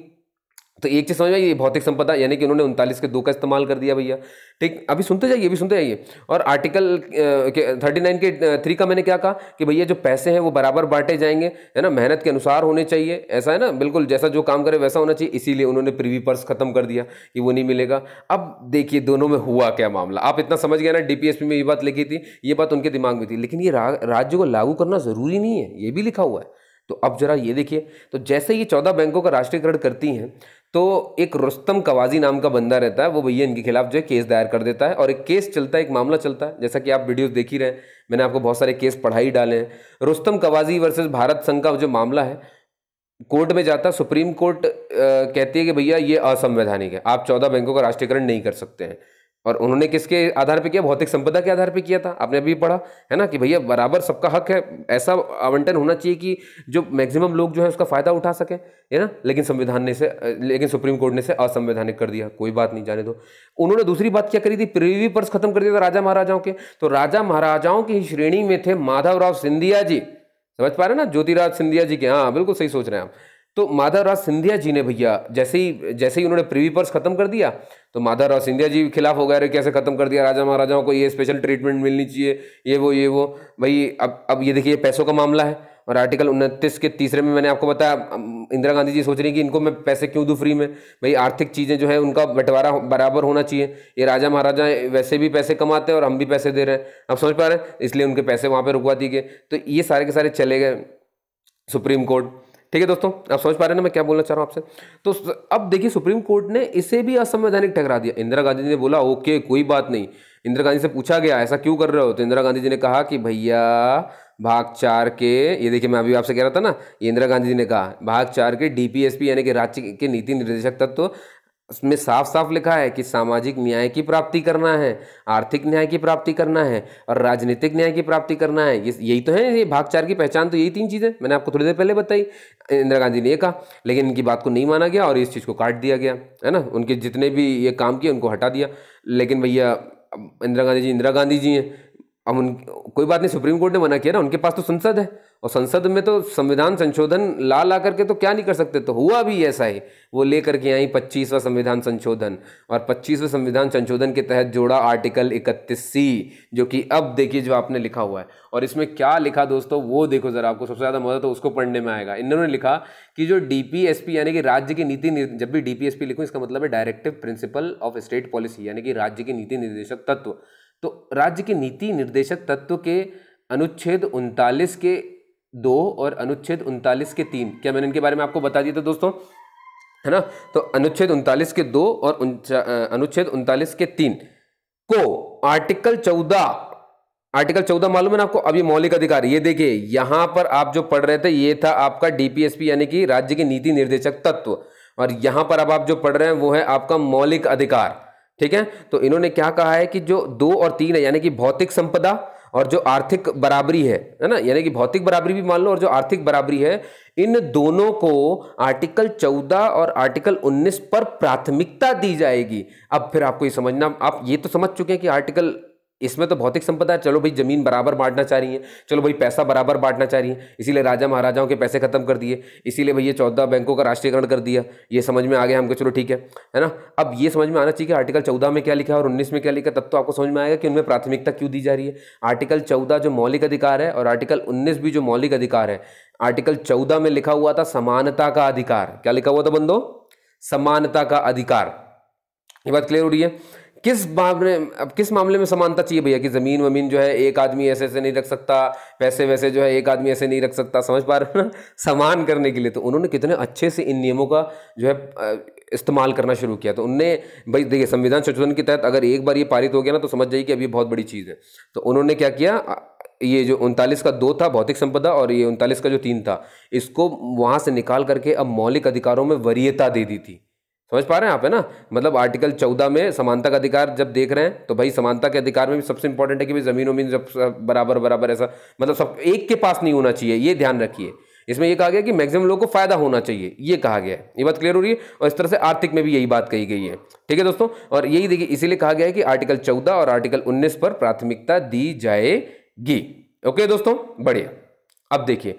तो एक चीज समझ में, ये भौतिक संपदा यानी कि उन्होंने 39 के 2 का इस्तेमाल कर दिया भैया, ठीक। अभी सुनते जाइए। और आर्टिकल 39 के 3 का मैंने क्या कहा कि भैया जो पैसे हैं वो बराबर बांटे जाएंगे, है ना, मेहनत के अनुसार होने चाहिए, ऐसा है ना, बिल्कुल जैसा जो काम करे वैसा होना चाहिए। इसीलिए उन्होंने प्रीवी पर्स खत्म कर दिया कि वो नहीं मिलेगा। अब देखिए दोनों में हुआ क्या मामला, आप इतना समझ गए ना। डीपीएसपी में ये बात लिखी थी, ये बात उनके दिमाग में थी, लेकिन ये राज्य को लागू करना जरूरी नहीं है, ये भी लिखा हुआ है। तो अब जरा ये देखिए, तो जैसे ये 14 बैंकों का राष्ट्रीयकरण करती हैं तो एक रुस्तम कवाजी नाम का बंदा रहता है, वो भैया इनके खिलाफ जो है केस दायर कर देता है, और एक केस चलता है, एक मामला चलता है, जैसा कि आप वीडियोस देख ही रहे हैं, मैंने आपको बहुत सारे केस पढ़ाई डाले हैं। रुस्तम कवाजी वर्सेस भारत संघ का जो मामला है कोर्ट में जाता है, सुप्रीम कोर्ट कहती है कि भैया ये असंवैधानिक है, आप 14 बैंकों का राष्ट्रीयकरण नहीं कर सकते हैं। और उन्होंने किसके आधार पे किया, भौतिक संपदा के आधार पे किया था, आपने अभी पढ़ा है ना, कि भैया बराबर सबका हक है, ऐसा आवंटन होना चाहिए कि जो मैक्सिमम लोग जो है उसका फायदा उठा सके, है ना। लेकिन सुप्रीम कोर्ट ने से असंवैधानिक कर दिया, कोई बात नहीं, जाने दो। उन्होंने दूसरी बात क्या करी थी, प्रीवी पर्स खत्म कर दिया था राजा महाराजाओं के। तो राजा महाराजाओं की श्रेणी में थे माधवराव सिंधिया जी, समझ पा रहे हैं ना, ज्योतिराज सिंधिया जी के, हाँ बिल्कुल सही सोच रहे हैं आप। तो माधवराव सिंधिया जी ने भैया जैसे ही उन्होंने प्रीवी पर्स खत्म कर दिया, तो माधवराव सिंधिया जी के खिलाफ हो गए, कैसे खत्म कर दिया, राजा महाराजाओं को ये स्पेशल ट्रीटमेंट मिलनी चाहिए, ये वो भाई। अब ये देखिए पैसों का मामला है, और आर्टिकल 29 के 3 में मैंने आपको बताया, इंदिरा गांधी जी सोच रही कि इनको मैं पैसे क्यों दूं फ्री में, भाई आर्थिक चीजें जो है उनका बंटवारा बराबर होना चाहिए। ये राजा महाराजा वैसे भी पैसे कमाते हैं और हम भी पैसे दे रहे हैं, आप समझ पा रहे हैं, इसलिए उनके पैसे वहां पर रुकवा दिए गए। तो ये सारे के सारे चले गए सुप्रीम कोर्ट, ठीक है दोस्तों, आप समझ पा रहे हैं ना मैं क्या बोलना चाह रहा हूं आपसे। तो अब देखिए सुप्रीम कोर्ट ने इसे भी असंवैधानिक ठहरा दिया। इंदिरा गांधी जी ने बोला ओके कोई बात नहीं। इंदिरा गांधी से पूछा गया ऐसा क्यों कर रहे हो, तो इंदिरा गांधी जी ने कहा कि भैया भाग 4 के, ये देखिए मैं अभी आपसे कह रहा था ना, ये इंदिरा गांधी जी ने कहा भाग 4 के डीपीएसपी यानी कि राज्य के नीति निर्देशक तत्व, उसमें साफ साफ लिखा है कि सामाजिक न्याय की प्राप्ति करना है, आर्थिक न्याय की प्राप्ति करना है और राजनीतिक न्याय की प्राप्ति करना है। यही तो है, ये भाग 4 की पहचान तो यही 3 चीजें मैंने आपको थोड़ी देर पहले बताई। इंदिरा गांधी ने ये कहा, लेकिन इनकी बात को नहीं माना गया और इस चीज को काट दिया गया, है ना। उनके जितने भी ये काम किए उनको हटा दिया। लेकिन भैया इंदिरा गांधी जी हैं, अब कोई बात नहीं, सुप्रीम कोर्ट ने मना किया ना, उनके पास तो संसद है, और संसद में तो संविधान संशोधन ला करके तो क्या नहीं कर सकते। तो हुआ भी ऐसा ही, वो लेकर के आई 25वां संविधान संशोधन, और 25वें संविधान संशोधन के तहत जोड़ा आर्टिकल 31C, जो कि अब देखिए जो आपने लिखा हुआ है। और इसमें क्या लिखा दोस्तों वो देखो जरा, आपको सबसे ज्यादा मजा तो उसको पढ़ने में आएगा। इन्होंने लिखा कि जो डीपीएसपी यानी कि राज्य की नीति, जब भी डीपीएसपी लिखूं इसका मतलब है directive principle of state policy, यानी कि राज्य की नीति निर्देशक तत्व। तो राज्य के नीति निर्देशक तत्व के अनुच्छेद 39 के 2 और अनुच्छेद 39 के 3, क्या मैंने इनके बारे में आपको बता दिया था दोस्तों, है ना। तो अनुच्छेद 39 के 2 और अनुच्छेद 39 के 3 को आर्टिकल 14 मालूम है ना आपको, अभी मौलिक अधिकार। ये देखिए यहां पर आप जो पढ़ रहे थे ये था आपका डीपीएसपी यानी कि राज्य के नीति निर्देशक तत्व, और यहां पर अब आप जो पढ़ रहे हैं वो है आपका मौलिक अधिकार। ठीक है, तो इन्होंने क्या कहा है कि जो 2 और 3 है, यानी कि भौतिक संपदा और जो आर्थिक बराबरी है ना, यानी कि भौतिक बराबरी भी मान लो और जो आर्थिक बराबरी है, इन दोनों को आर्टिकल 14 और आर्टिकल 19 पर प्राथमिकता दी जाएगी। अब फिर आपको ये समझना, आप ये तो समझ चुके हैं कि आर्टिकल, इसमें तो भौतिक संपदा है, चलो भाई जमीन बराबर बांटना चाह रही है, चलो भाई पैसा बराबर बांटना चाह रही है, इसीलिए राजा महाराजाओं के पैसे खत्म कर दिए, इसीलिए भाई ये 14 बैंकों का राष्ट्रीयकरण कर दिया, ये समझ में आ गया हमको, चलो ठीक है ना। अब ये समझ में आना चाहिए कि आर्टिकल 14 में क्या लिखा है और 19 में क्या लिखा है, तब तो आपको समझ में आएगा कि उनमें प्राथमिकता क्यों दी जा रही है। आर्टिकल 14 जो मौलिक अधिकार है और आर्टिकल 19 भी जो मौलिक अधिकार है। आर्टिकल 14 में लिखा हुआ था समानता का अधिकार, क्या लिखा हुआ था बंदो, समानता का अधिकार। ये बात क्लियर हो रही है। किस मामले में समानता चाहिए भैया, कि जमीन वमीन जो है एक आदमी ऐसे ऐसे नहीं रख सकता, पैसे वैसे जो है एक आदमी ऐसे नहीं रख सकता, समझ पा रहे हैं ना, समान करने के लिए। तो उन्होंने कितने अच्छे से इन नियमों का जो है इस्तेमाल करना शुरू किया। तो उनने भाई देखिए, संविधान संशोधन के तहत अगर एक बार ये पारित हो गया ना, तो समझ जाइए कि अभी बहुत बड़ी चीज़ है। तो उन्होंने क्या किया, ये जो 39 का 2 था भौतिक संपदा और ये 39 का जो 3 था, इसको वहां से निकाल करके अब मौलिक अधिकारों में वरीयता दे दी थी। समझ पा रहे हैं आप, है ना। मतलब आर्टिकल 14 में समानता का अधिकार जब देख रहे हैं, तो भाई समानता के अधिकार में भी सबसे इंपॉर्टेंट है कि भाई जमीन वमीन जब बराबर बराबर, ऐसा मतलब सब एक के पास नहीं होना चाहिए, ये ध्यान रखिए। इसमें ये कहा गया कि मैक्सिमम लोगों को फायदा होना चाहिए, ये कहा गया है। ये बात क्लियर हो रही है। और इस तरह से आर्थिक में भी यही बात कही गई है। ठीक है दोस्तों, और यही देखिए इसीलिए कहा गया है कि आर्टिकल 14 और आर्टिकल 19 पर प्राथमिकता दी जाएगी। ओके दोस्तों, बढ़िया। अब देखिए,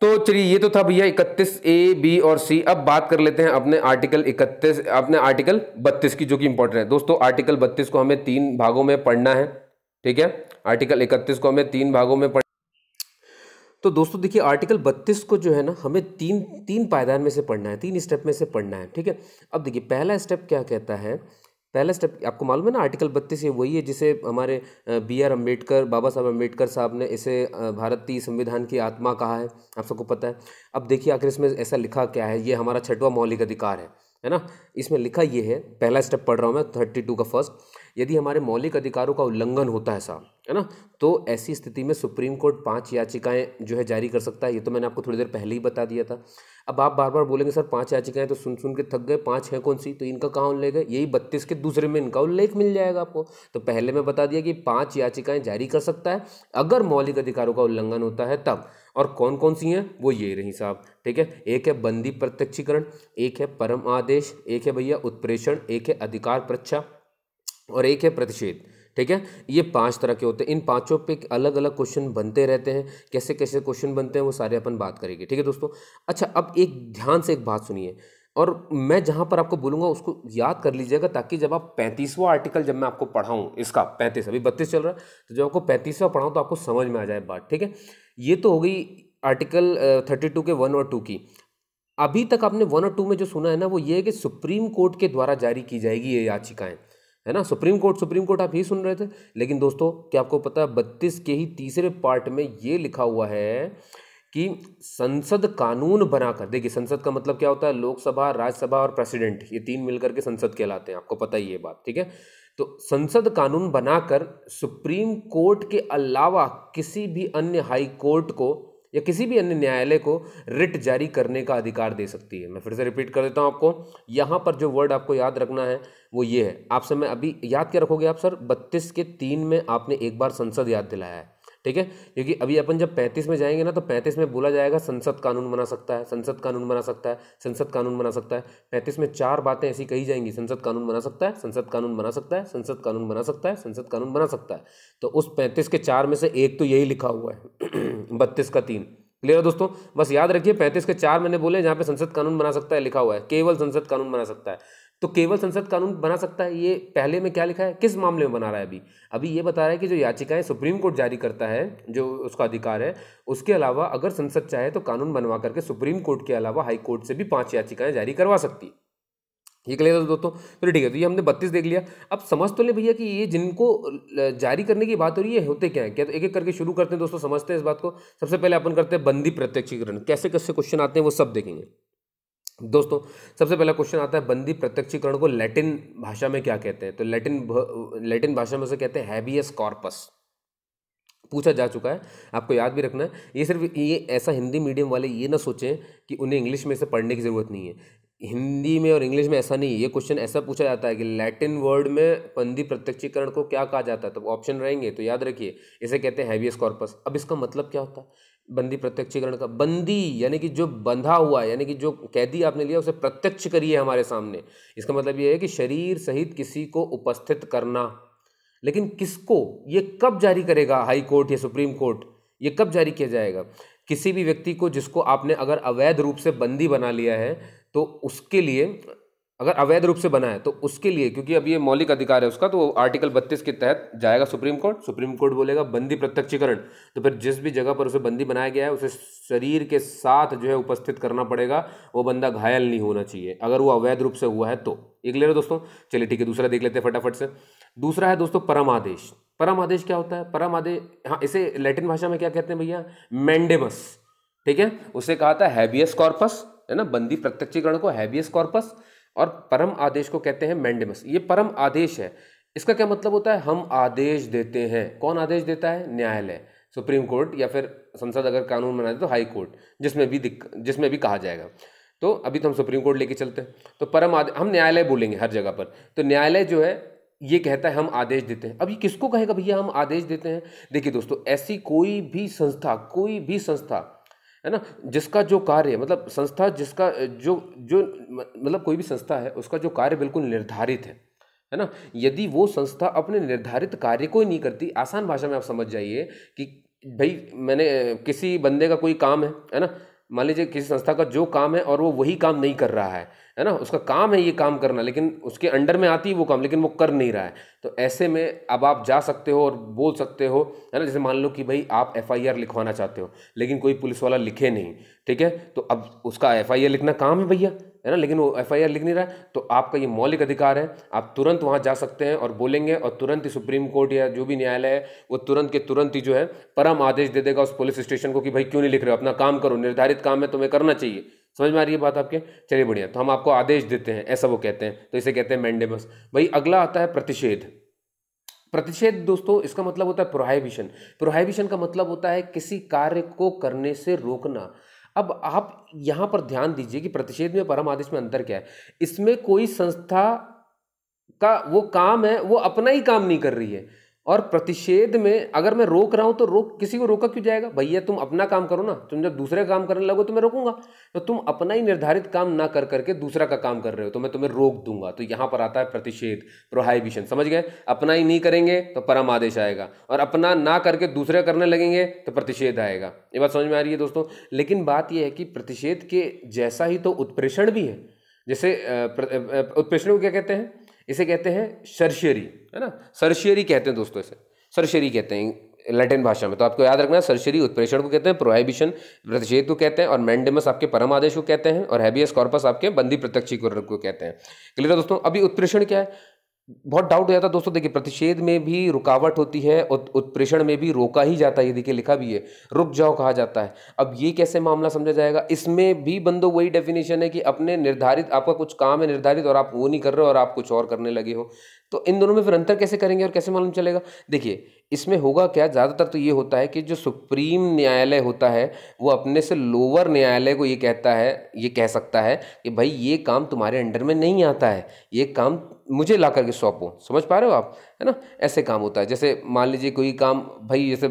तो चलिए ये तो था भैया 31A, B और C। अब बात कर लेते हैं अपने आर्टिकल 31, अपने आर्टिकल 32 की, जो कि इंपॉर्टेंट है दोस्तों। आर्टिकल 32 को हमें 3 भागों में पढ़ना है। ठीक है, आर्टिकल 31 को हमें 3 भागों में पढ़ना। तो दोस्तों देखिए, आर्टिकल 32 को जो है ना, हमें तीन पायदान में से पढ़ना है, 3 स्टेप में से पढ़ना है। ठीक है, अब देखिए पहला स्टेप क्या कहता है। पहला स्टेप आपको मालूम है ना, आर्टिकल 32 ये वही है जिसे हमारे BR अम्बेडकर, बाबा साहब अम्बेडकर साहब ने इसे भारतीय संविधान की आत्मा कहा है, आप सबको पता है। अब देखिए आखिर इसमें ऐसा लिखा क्या है, ये हमारा 6वां मौलिक अधिकार है ना। इसमें लिखा ये है, पहला स्टेप पढ़ रहा हूँ मैं 32 का फर्स्ट। यदि हमारे मौलिक अधिकारों का उल्लंघन होता है साहब, है ना, तो ऐसी स्थिति में सुप्रीम कोर्ट 5 याचिकाएं जो है जारी कर सकता है। ये तो मैंने आपको थोड़ी देर पहले ही बता दिया था। अब आप बार बार बोलेंगे सर 5 याचिकाएं तो सुन सुन के थक गए, 5 हैं कौन सी, तो इनका कहाँ उल्लेख है, यही 32 के दूसरे में इनका उल्लेख मिल जाएगा आपको। तो पहले मैं बता दिया कि 5 याचिकाएं जारी कर सकता है अगर मौलिक अधिकारों का उल्लंघन होता है तब। और कौन कौन सी हैं, वो ये रही साहब। ठीक है, एक है बंदी प्रत्यक्षीकरण, एक है परम आदेश, एक है भैया उत्प्रेषण, एक है अधिकार प्रच्छा और एक है प्रतिषेध। ठीक है, ये 5 तरह के होते हैं। इन पांचों पे अलग अलग क्वेश्चन बनते रहते हैं। कैसे कैसे क्वेश्चन बनते हैं वो सारे अपन बात करेंगे। ठीक है दोस्तों। अच्छा, अब एक ध्यान से एक बात सुनिए, और मैं जहां पर आपको बोलूंगा उसको याद कर लीजिएगा, ताकि जब आप 35वां आर्टिकल जब मैं आपको पढ़ाऊं, इसका 35, अभी 32 चल रहा है, तो जब आपको 35वां पढ़ाऊं तो आपको समझ में आ जाए बात। ठीक है, ये तो हो गई आर्टिकल 32 के 1 और 2 की। अभी तक आपने 1 और 2 में जो सुना है ना, वो ये है कि सुप्रीम कोर्ट के द्वारा जारी की जाएगी ये याचिकाएं, है ना। सुप्रीम कोर्ट आप ही सुन रहे थे। लेकिन दोस्तों क्या आपको पता है, 32 के ही तीसरे पार्ट में ये लिखा हुआ है कि संसद कानून बनाकर, देखिए संसद का मतलब क्या होता है, लोकसभा, राज्यसभा और प्रेसिडेंट, ये 3 मिलकर के संसद कहलाते हैं, आपको पता ही ये बात। ठीक है, तो संसद कानून बनाकर सुप्रीम कोर्ट के अलावा किसी भी अन्य हाई कोर्ट को या किसी भी अन्य न्यायालय को रिट जारी करने का अधिकार दे सकती है। मैं फिर से रिपीट कर देता हूं आपको, यहां पर जो वर्ड आपको याद रखना है वो ये है। आप समय अभी याद क्या रखोगे आप सर, 32 के 3 में आपने एक बार संसद याद दिलाया है। ठीक है, क्योंकि अभी अपन जब 35 में जाएंगे ना, तो 35 में बोला जाएगा संसद कानून बना सकता है, संसद कानून बना सकता है, संसद कानून बना सकता है। 35 में 4 बातें ऐसी कही जाएंगी, संसद कानून बना सकता है, संसद कानून बना सकता है, संसद कानून बना सकता है, संसद कानून बना सकता है। तो उस 35 के 4 में से एक तो यही लिखा हुआ है 32 का 3। क्लियर है दोस्तों, बस याद रखिए 35 के 4 मैंने बोले जहां पे संसद कानून बना सकता है लिखा हुआ है, केवल संसद कानून बना सकता है। तो केवल संसद कानून बना सकता है, ये पहले में क्या लिखा है, किस मामले में बना रहा है, अभी ये बता रहा है कि जो याचिकाएं सुप्रीम कोर्ट जारी करता है, जो उसका अधिकार है, उसके अलावा अगर संसद चाहे तो कानून बनवा करके सुप्रीम कोर्ट के अलावा हाई कोर्ट से भी 5 याचिकाएं जारी करवा सकती है। ये क्लियर है दोस्तों। तो ठीक है, तो ये हमने 32 देख लिया। अब समझ तो ले भैया कि ये जिनको जारी करने की बात हो रही है होते क्या है, क्या, तो एक एक करके शुरू करते हैं दोस्तों, समझते हैं इस बात को। सबसे पहले अपन करते हैं बंदी प्रत्यक्षीकरण, कैसे कैसे क्वेश्चन आते हैं वो सब देखेंगे दोस्तों। सबसे पहला क्वेश्चन आता है बंदी प्रत्यक्षीकरण को लैटिन भाषा में क्या कहते हैं, तो लैटिन भाषा में से कहते हैं हैबियस कॉर्पस। पूछा जा चुका है, आपको याद भी रखना है। ये सिर्फ ये ऐसा हिंदी मीडियम वाले ये ना सोचें कि उन्हें इंग्लिश में से पढ़ने की ज़रूरत नहीं है। हिंदी में और इंग्लिश में ऐसा नहीं, ये क्वेश्चन ऐसा पूछा जाता है कि लैटिन वर्ड में बंदी प्रत्यक्षीकरण को क्या कहा जाता है, तो ऑप्शन रहेंगे, तो याद रखिए इसे कहते हैं हैबियस कॉर्पस। अब इसका मतलब क्या होता है बंदी प्रत्यक्षीकरण का? बंदी यानी कि जो बंधा हुआ है, यानी कि जो कैदी आपने लिया उसे प्रत्यक्ष करिए हमारे सामने। इसका मतलब ये है कि शरीर सहित किसी को उपस्थित करना। लेकिन किसको, ये कब जारी करेगा हाई कोर्ट या सुप्रीम कोर्ट, ये कब जारी किया जाएगा? किसी भी व्यक्ति को जिसको आपने अगर अवैध रूप से बंदी बना लिया है तो उसके लिए, अगर अवैध रूप से बना है तो उसके लिए, क्योंकि अब ये मौलिक अधिकार है उसका, तो आर्टिकल 32 के तहत जाएगा सुप्रीम कोर्ट। सुप्रीम कोर्ट बोलेगा बंदी प्रत्यक्षीकरण, तो फिर जिस भी जगह पर उसे बंदी बनाया गया है उसे शरीर के साथ जो है उपस्थित करना पड़ेगा। वो बंदा घायल नहीं होना चाहिए अगर वो अवैध रूप से हुआ है तो। ये क्लियर है दोस्तों? चलिए ठीक है, दूसरा देख लेते हैं फटाफट से। दूसरा है दोस्तों परम आदेश। परम आदेश क्या होता है? परम आदेश, हाँ, इसे लैटिन भाषा में क्या कहते हैं भैया? मैंडेमस। ठीक है, उसे कहा था हैबियस कॉर्पस, है ना, बंदी प्रत्यक्षीकरण को हैबियस कॉर्पस, और परम आदेश को कहते हैं मैंडेमस। ये परम आदेश है, इसका क्या मतलब होता है? हम आदेश देते हैं। कौन आदेश देता है? न्यायालय, सुप्रीम कोर्ट, या फिर संसद अगर कानून बना दे तो हाई कोर्ट, जिसमें भी कहा जाएगा। तो अभी तो हम सुप्रीम कोर्ट लेके चलते हैं, तो परम आदेश हम न्यायालय बोलेंगे हर जगह पर। तो न्यायालय जो है ये कहता है हम आदेश देते हैं। अब ये किसको कहेगा भैया हम आदेश देते हैं? देखिए दोस्तों, ऐसी कोई भी संस्था है ना, जिसका जो कार्य, मतलब संस्था जिसका जो जो मतलब कोई भी संस्था है उसका जो कार्य बिल्कुल निर्धारित है ना, यदि वो संस्था अपने निर्धारित कार्य को ही नहीं करती, आसान भाषा में आप समझ जाइए कि भाई मैंने किसी बंदे का कोई काम है ना, मान लीजिए किसी संस्था का जो काम है और वो वही काम नहीं कर रहा है ना, उसका काम है ये काम करना, लेकिन उसके अंडर में आती है वो काम, लेकिन वो कर नहीं रहा है, तो ऐसे में अब आप जा सकते हो और बोल सकते हो, है ना। जैसे मान लो कि भाई आप FIR लिखवाना चाहते हो लेकिन कोई पुलिस वाला लिखे नहीं, ठीक है, तो अब उसका FIR लिखना काम है भैया, है ना, लेकिन वो FIR लिख नहीं रहा है, तो आपका ये मौलिक अधिकार है, आप तुरंत वहाँ जा सकते हैं और बोलेंगे, और तुरंत ही सुप्रीम कोर्ट या जो भी न्यायालय है वो तुरंत के तुरंत ही जो है परम आदेश दे देगा उस पुलिस स्टेशन को कि भाई क्यों नहीं लिख रहे हो, अपना काम करो, निर्धारित काम है तुम्हें करना चाहिए। समझ में आ रही है बात आपके? चलिए बढ़िया, तो हम आपको आदेश देते हैं, ऐसा वो कहते हैं, तो इसे कहते हैं मैंडेमस। भाई अगला आता है प्रतिषेध। प्रतिषेध दोस्तों, इसका मतलब होता है प्रोहाइबिशन। प्रोहाइबिशन का मतलब होता है किसी कार्य को करने से रोकना। अब आप यहां पर ध्यान दीजिए कि प्रतिषेध में परम आदेश में अंतर क्या है। इसमें कोई संस्था का वो काम है, वो अपना ही काम नहीं कर रही है, और प्रतिषेध में अगर मैं रोक रहा हूं तो किसी को रोका क्यों जाएगा? भैया तुम अपना काम करो ना, तुम जब दूसरे काम करने लगो तो मैं रोकूंगा, तो तुम अपना ही निर्धारित काम ना कर करके दूसरा का काम कर रहे हो तो मैं तुम्हें रोक दूंगा। तो यहां पर आता है प्रतिषेध, प्रोहाइबिशन। समझ गए? अपना ही नहीं करेंगे तो परम आदेश आएगा, और अपना ना करके दूसरे करने लगेंगे तो प्रतिषेध आएगा। ये बात समझ में आ रही है दोस्तों? लेकिन बात यह है कि प्रतिषेध के जैसा ही तो उत्प्रेषण भी है। जैसे उत्प्रेषण को क्या कहते हैं? इसे कहते हैं सर्शियरी, है ना, सर्शियरी कहते हैं दोस्तों, इसे सर्शियरी कहते हैं लैटिन भाषा में। तो आपको याद रखना है, सर्शियरी उत्प्रेषण को कहते हैं, प्रोहाइबिशन प्रतिषेध को कहते हैं, और मैंडेमस आपके परम आदेश को कहते हैं, और हैबियस कॉर्पस आपके बंदी प्रत्यक्षीकरण को कहते हैं। क्लियर है दोस्तों? अभी उत्प्रेषण क्या है, बहुत डाउट हो जाता है दोस्तों। देखिए, प्रतिषेध में भी रुकावट होती है, उत्प्रेषण में भी रोका ही जाता है, ये देखिए लिखा भी है, रुक जाओ कहा जाता है। अब ये कैसे मामला समझा जाएगा? इसमें भी बंदो वही डेफिनेशन है कि अपने निर्धारित, आपका कुछ काम है निर्धारित और आप वो नहीं कर रहे हो और आप कुछ और करने लगे हो, तो इन दोनों में फिर अंतर कैसे करेंगे और कैसे मालूम चलेगा? देखिए, इसमें होगा क्या, ज़्यादातर तो ये होता है कि जो सुप्रीम न्यायालय होता है वो अपने से लोअर न्यायालय को ये कहता है, ये कह सकता है कि भाई ये काम तुम्हारे अंडर में नहीं आता है, ये काम मुझे ला करके सौंपो। समझ पा रहे हो आप, है ना? ऐसे काम होता है। जैसे मान लीजिए कोई काम, भाई जैसे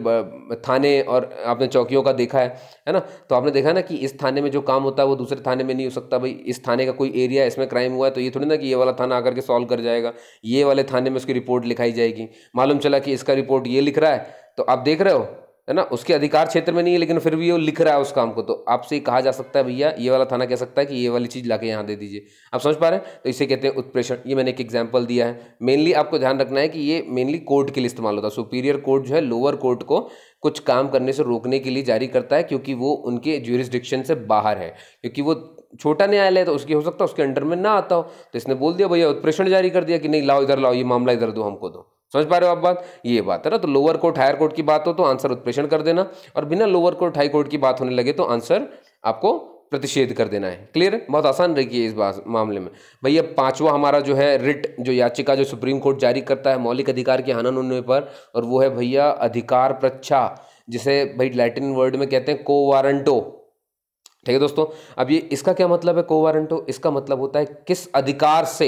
थाने और आपने चौकियों का देखा है ना, तो आपने देखा ना कि इस थाने में जो काम होता है वो दूसरे थाने में नहीं हो सकता। भाई इस थाने का कोई एरिया, इसमें क्राइम हुआ है, तो ये थोड़ी ना कि ये वाला थाना आकर के सॉल्व कर जाएगा, ये वाले थाने में उसकी रिपोर्ट लिखाई जाएगी। मालूम चला कि इसका रिपोर्ट ये लिख रहा है, तो आप देख रहे हो, है ना, उसके अधिकार क्षेत्र में नहीं है लेकिन फिर भी वो लिख रहा है उस काम को, तो आपसे कहा जा सकता है भैया ये वाला थाना कह सकता है कि ये वाली चीज़ लाके यहाँ दे दीजिए। आप समझ पा रहे हैं? तो इसे कहते हैं उत्प्रेषण। ये मैंने एक एग्जांपल दिया है। मेनली आपको ध्यान रखना है कि ये मेनली कोर्ट के लिए इस्तेमाल होता है। सुपीरियर कोर्ट जो है लोअर कोर्ट को कुछ काम करने से रोकने के लिए जारी करता है, क्योंकि वो उनके ज्यूरिसडिक्शन से बाहर है, क्योंकि वो छोटा न्यायालय है तो उसकी हो सकता है उसके अंडर में ना आता हो, तो इसने बोल दिया भैया उत्प्रेषण जारी कर दिया कि नहीं लाओ इधर लाओ, ये मामला इधर दो, हमको दो। समझ पा रहे हो आप बात? ये बात है ना। तो लोअर कोर्ट हायर कोर्ट की बात हो तो आंसर उत्प्रेषण कर देना, और बिना लोअर कोर्ट हाई कोर्ट की बात होने लगे तो आंसर आपको प्रतिषेध कर देना है। क्लियर है? बहुत आसान रही इस बात मामले में। भैया पांचवा हमारा जो है रिट, जो याचिका जो सुप्रीम कोर्ट जारी करता है मौलिक अधिकार के हनन होने पर, और वो है भैया अधिकार प्रच्छा, जिसे भाई लैटिन वर्ड में कहते हैं को वारंटो। ठीक है दोस्तों। अब ये इसका क्या मतलब है को वारंटो, इसका मतलब होता है किस अधिकार से,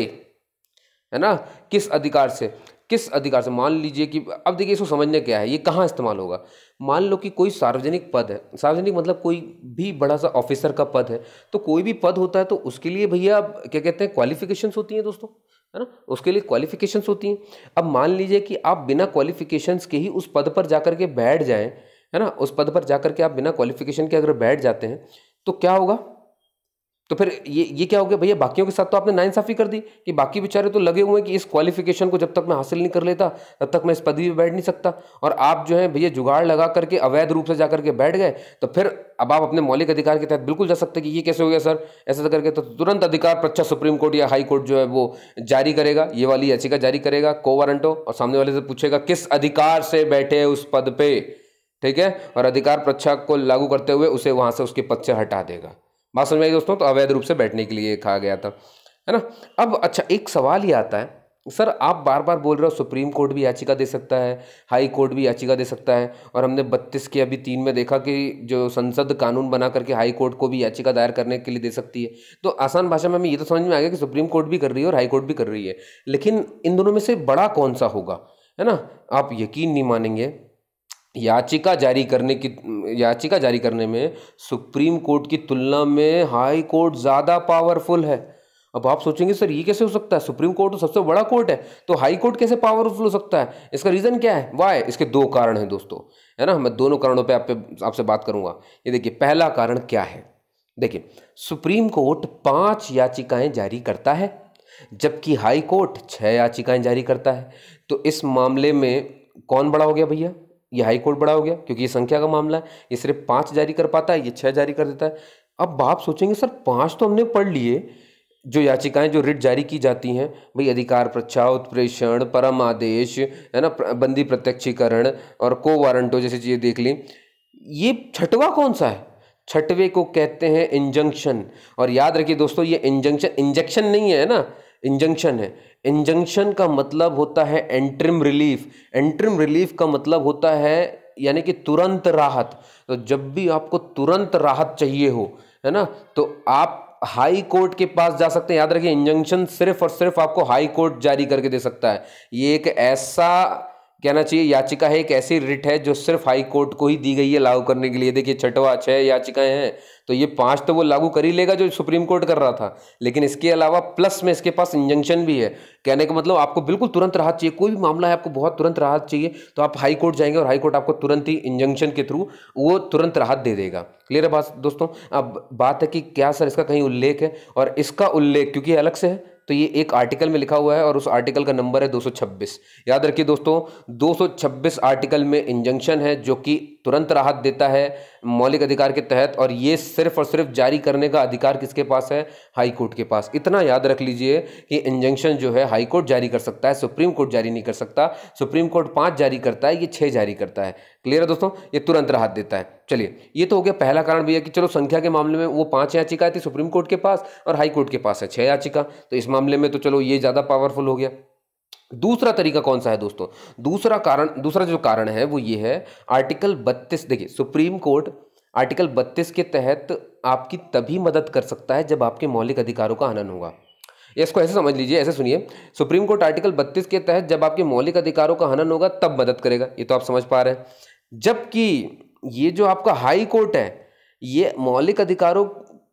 है ना, किस अधिकार से, किस अधिकार से। मान लीजिए कि अब देखिए इसको समझने क्या है, ये कहाँ इस्तेमाल होगा। मान लो कि कोई सार्वजनिक पद है, सार्वजनिक मतलब कोई भी बड़ा सा ऑफिसर का पद है, तो कोई भी पद होता है तो उसके लिए भैया क्या कहते हैं, क्वालिफिकेशंस होती हैं दोस्तों, है ना, उसके लिए क्वालिफिकेशंस होती हैं। अब मान लीजिए कि आप बिना क्वालिफिकेशंस के ही उस पद पर जाकर के बैठ जाएं, है ना, उस पद पर जाकर के आप बिना क्वालिफिकेशन के अगर बैठ जाते हैं तो क्या होगा, तो फिर ये क्या हो गया भैया, बाकियों के साथ तो आपने नाइंसाफी कर दी कि बाकी बेचारे तो लगे हुए हैं कि इस क्वालिफिकेशन को जब तक मैं हासिल नहीं कर लेता तब तक मैं इस पदवी पे बैठ नहीं सकता, और आप जो है भैया जुगाड़ लगा करके अवैध रूप से जाकर के बैठ गए, तो फिर अब आप अपने मौलिक अधिकार के तहत बिल्कुल जा सकते हैं कि ये कैसे हो गया सर, ऐसा करके तो तुरंत अधिकार परीक्षा सुप्रीम कोर्ट या हाई कोर्ट जो है वो जारी करेगा, ये वाली याचिका जारी करेगा को वारंटो, और सामने वाले से पूछेगा किस अधिकार से बैठे उस पद पे, ठीक है, और अधिकार परीक्षा को लागू करते हुए उसे वहां से उसके पद से हटा देगा। बात समझ में आई दोस्तों, तो अवैध रूप से बैठने के लिए कहा गया था, है ना। अब अच्छा एक सवाल ये आता है, सर आप बार बार बोल रहे हो सुप्रीम कोर्ट भी याचिका दे सकता है, हाई कोर्ट भी याचिका दे सकता है, और हमने 32 के अभी 3 में देखा कि जो संसद कानून बना करके हाई कोर्ट को भी याचिका दायर करने के लिए दे सकती है। तो आसान भाषा में हमें ये तो समझ में आ गया कि सुप्रीम कोर्ट भी कर रही है और हाई कोर्ट भी कर रही है, लेकिन इन दोनों में से बड़ा कौन सा होगा, है ना। आप यकीन नहीं मानेंगे, याचिका जारी करने में सुप्रीम कोर्ट की तुलना में हाई कोर्ट ज़्यादा पावरफुल है। अब आप सोचेंगे सर ये कैसे हो सकता है, सुप्रीम कोर्ट तो सबसे बड़ा कोर्ट है, तो हाई कोर्ट कैसे पावरफुल हो सकता है, इसका रीज़न क्या है, वाई, इसके 2 कारण हैं दोस्तों, है ना। मैं दोनों कारणों पे आपसे बात करूंगा। ये देखिए पहला कारण क्या है, देखिए सुप्रीम कोर्ट 5 याचिकाएं जारी करता है, जबकि हाई कोर्ट 6 याचिकाएं जारी करता है। तो इस मामले में कौन बड़ा हो गया भैया, ये हाई कोर्ट बड़ा हो गया, क्योंकि ये संख्या का मामला है, ये सिर्फ 5 जारी कर पाता है, ये 6 जारी कर देता है। अब आप सोचेंगे सर 5 तो हमने पढ़ लिए, जो याचिकाएं जो रिट जारी की जाती हैं भाई, अधिकार परीक्षा, उत्प्रेषण, परम आदेश, है ना, बंदी प्रत्यक्षीकरण और को वारंटो जैसी चीज़ें देख ली। ये छठवां कौन सा है, छठवें को कहते हैं इंजंक्शन। और याद रखिए दोस्तों, ये इंजेक्शन नहीं है ना, इंजंक्शन है। इंजंक्शन का मतलब होता है एंट्रिम रिलीफ, एंट्रिम रिलीफ का मतलब होता है यानी कि तुरंत राहत। तो जब भी आपको तुरंत राहत चाहिए हो, है ना, तो आप हाई कोर्ट के पास जा सकते हैं। याद रखिए इंजंक्शन सिर्फ और सिर्फ आपको हाई कोर्ट जारी करके दे सकता है। ये एक ऐसा कहना चाहिए याचिका है, एक ऐसी रिट है जो सिर्फ हाई कोर्ट को ही दी गई है लागू करने के लिए। देखिए 6 याचिकाएं हैं, तो ये 5 तो वो लागू कर ही लेगा जो सुप्रीम कोर्ट कर रहा था, लेकिन इसके अलावा प्लस में इसके पास इंजंक्शन भी है। कहने का मतलब आपको बिल्कुल तुरंत राहत चाहिए, कोई भी मामला है आपको बहुत तुरंत राहत चाहिए, तो आप हाई कोर्ट जाएंगे और हाई कोर्ट आपको तुरंत ही इंजंक्शन के थ्रू वो तुरंत राहत दे देगा। क्लियर है बात दोस्तों। अब बात है कि क्या सर इसका कहीं उल्लेख है, और इसका उल्लेख क्योंकि अलग से है तो ये एक आर्टिकल में लिखा हुआ है, और उस आर्टिकल का नंबर है 226। याद रखिए दोस्तों 226 आर्टिकल में इंजंक्शन है जो कि तुरंत राहत देता है मौलिक अधिकार के तहत, और ये सिर्फ और सिर्फ जारी करने का अधिकार किसके पास है, हाई कोर्ट के पास। इतना याद रख लीजिए कि इंजंक्शन जो है हाई कोर्ट जारी कर सकता है, सुप्रीम कोर्ट जारी नहीं कर सकता। सुप्रीम कोर्ट 5 जारी करता है, ये 6 जारी करता है। क्लियर है दोस्तों, ये तुरंत राहत देता है। चलिए ये तो हो गया पहला कारण भैया कि चलो संख्या के मामले में वो 5 याचिका थी सुप्रीम कोर्ट के पास और हाई कोर्ट के पास है 6 याचिका, तो इस मामले में तो चलो ये ज़्यादा पावरफुल हो गया। दूसरा तरीका कौन सा है दोस्तों, दूसरा जो कारण है वो ये है आर्टिकल 32। देखिए सुप्रीम कोर्ट आर्टिकल 32 के तहत आपकी तभी मदद कर सकता है जब आपके मौलिक अधिकारों का हनन होगा। इसको ऐसे समझ लीजिए, ऐसे सुनिए, सुप्रीम कोर्ट आर्टिकल 32 के तहत जब आपके मौलिक अधिकारों का हनन होगा तब मदद करेगा, ये तो आप समझ पा रहे हैं। जबकि ये जो आपका हाई कोर्ट है, ये मौलिक अधिकारों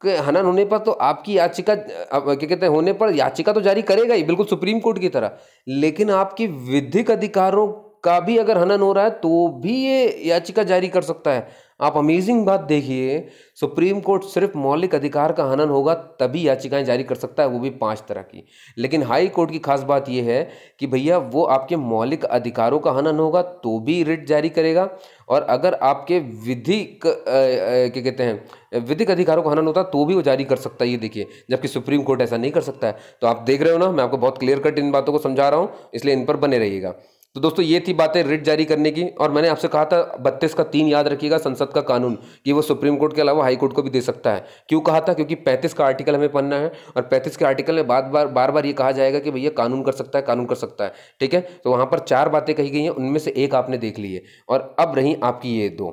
के हनन होने पर तो आपकी याचिका क्या कहते हैं होने पर याचिका तो जारी करेगा ही, बिल्कुल सुप्रीम कोर्ट की तरह, लेकिन आपकी विधिक अधिकारों का भी अगर हनन हो रहा है तो भी ये याचिका जारी कर सकता है। आप अमेजिंग बात देखिए, सुप्रीम कोर्ट सिर्फ मौलिक अधिकार का हनन होगा तभी याचिकाएं जारी कर सकता है, वो भी 5 तरह की। लेकिन हाई कोर्ट की खास बात यह है कि भैया वो आपके मौलिक अधिकारों का हनन होगा तो भी रिट जारी करेगा, और अगर आपके विधिक क्या कहते हैं विधिक अधिकारों का हनन होता है तो भी वो जारी कर सकता है, ये देखिए, जबकि सुप्रीम कोर्ट ऐसा नहीं कर सकता है। तो आप देख रहे हो ना, मैं आपको बहुत क्लियर कट इन बातों को समझा रहा हूँ, इसलिए इन पर बने रहिएगा। तो दोस्तों ये थी बातें रिट जारी करने की, और मैंने आपसे कहा था 32 का 3 याद रखिएगा, संसद का कानून, कि वो सुप्रीम कोर्ट के अलावा हाई कोर्ट को भी दे सकता है। क्यों कहा था, क्योंकि 35 का आर्टिकल हमें पढ़ना है, और 35 के आर्टिकल में बार बार ये कहा जाएगा कि भैया कानून कर सकता है, कानून कर सकता है। ठीक है, तो वहाँ पर 4 बातें कही गई हैं, उनमें से एक आपने देख ली है, और अब रही आपकी ये 2।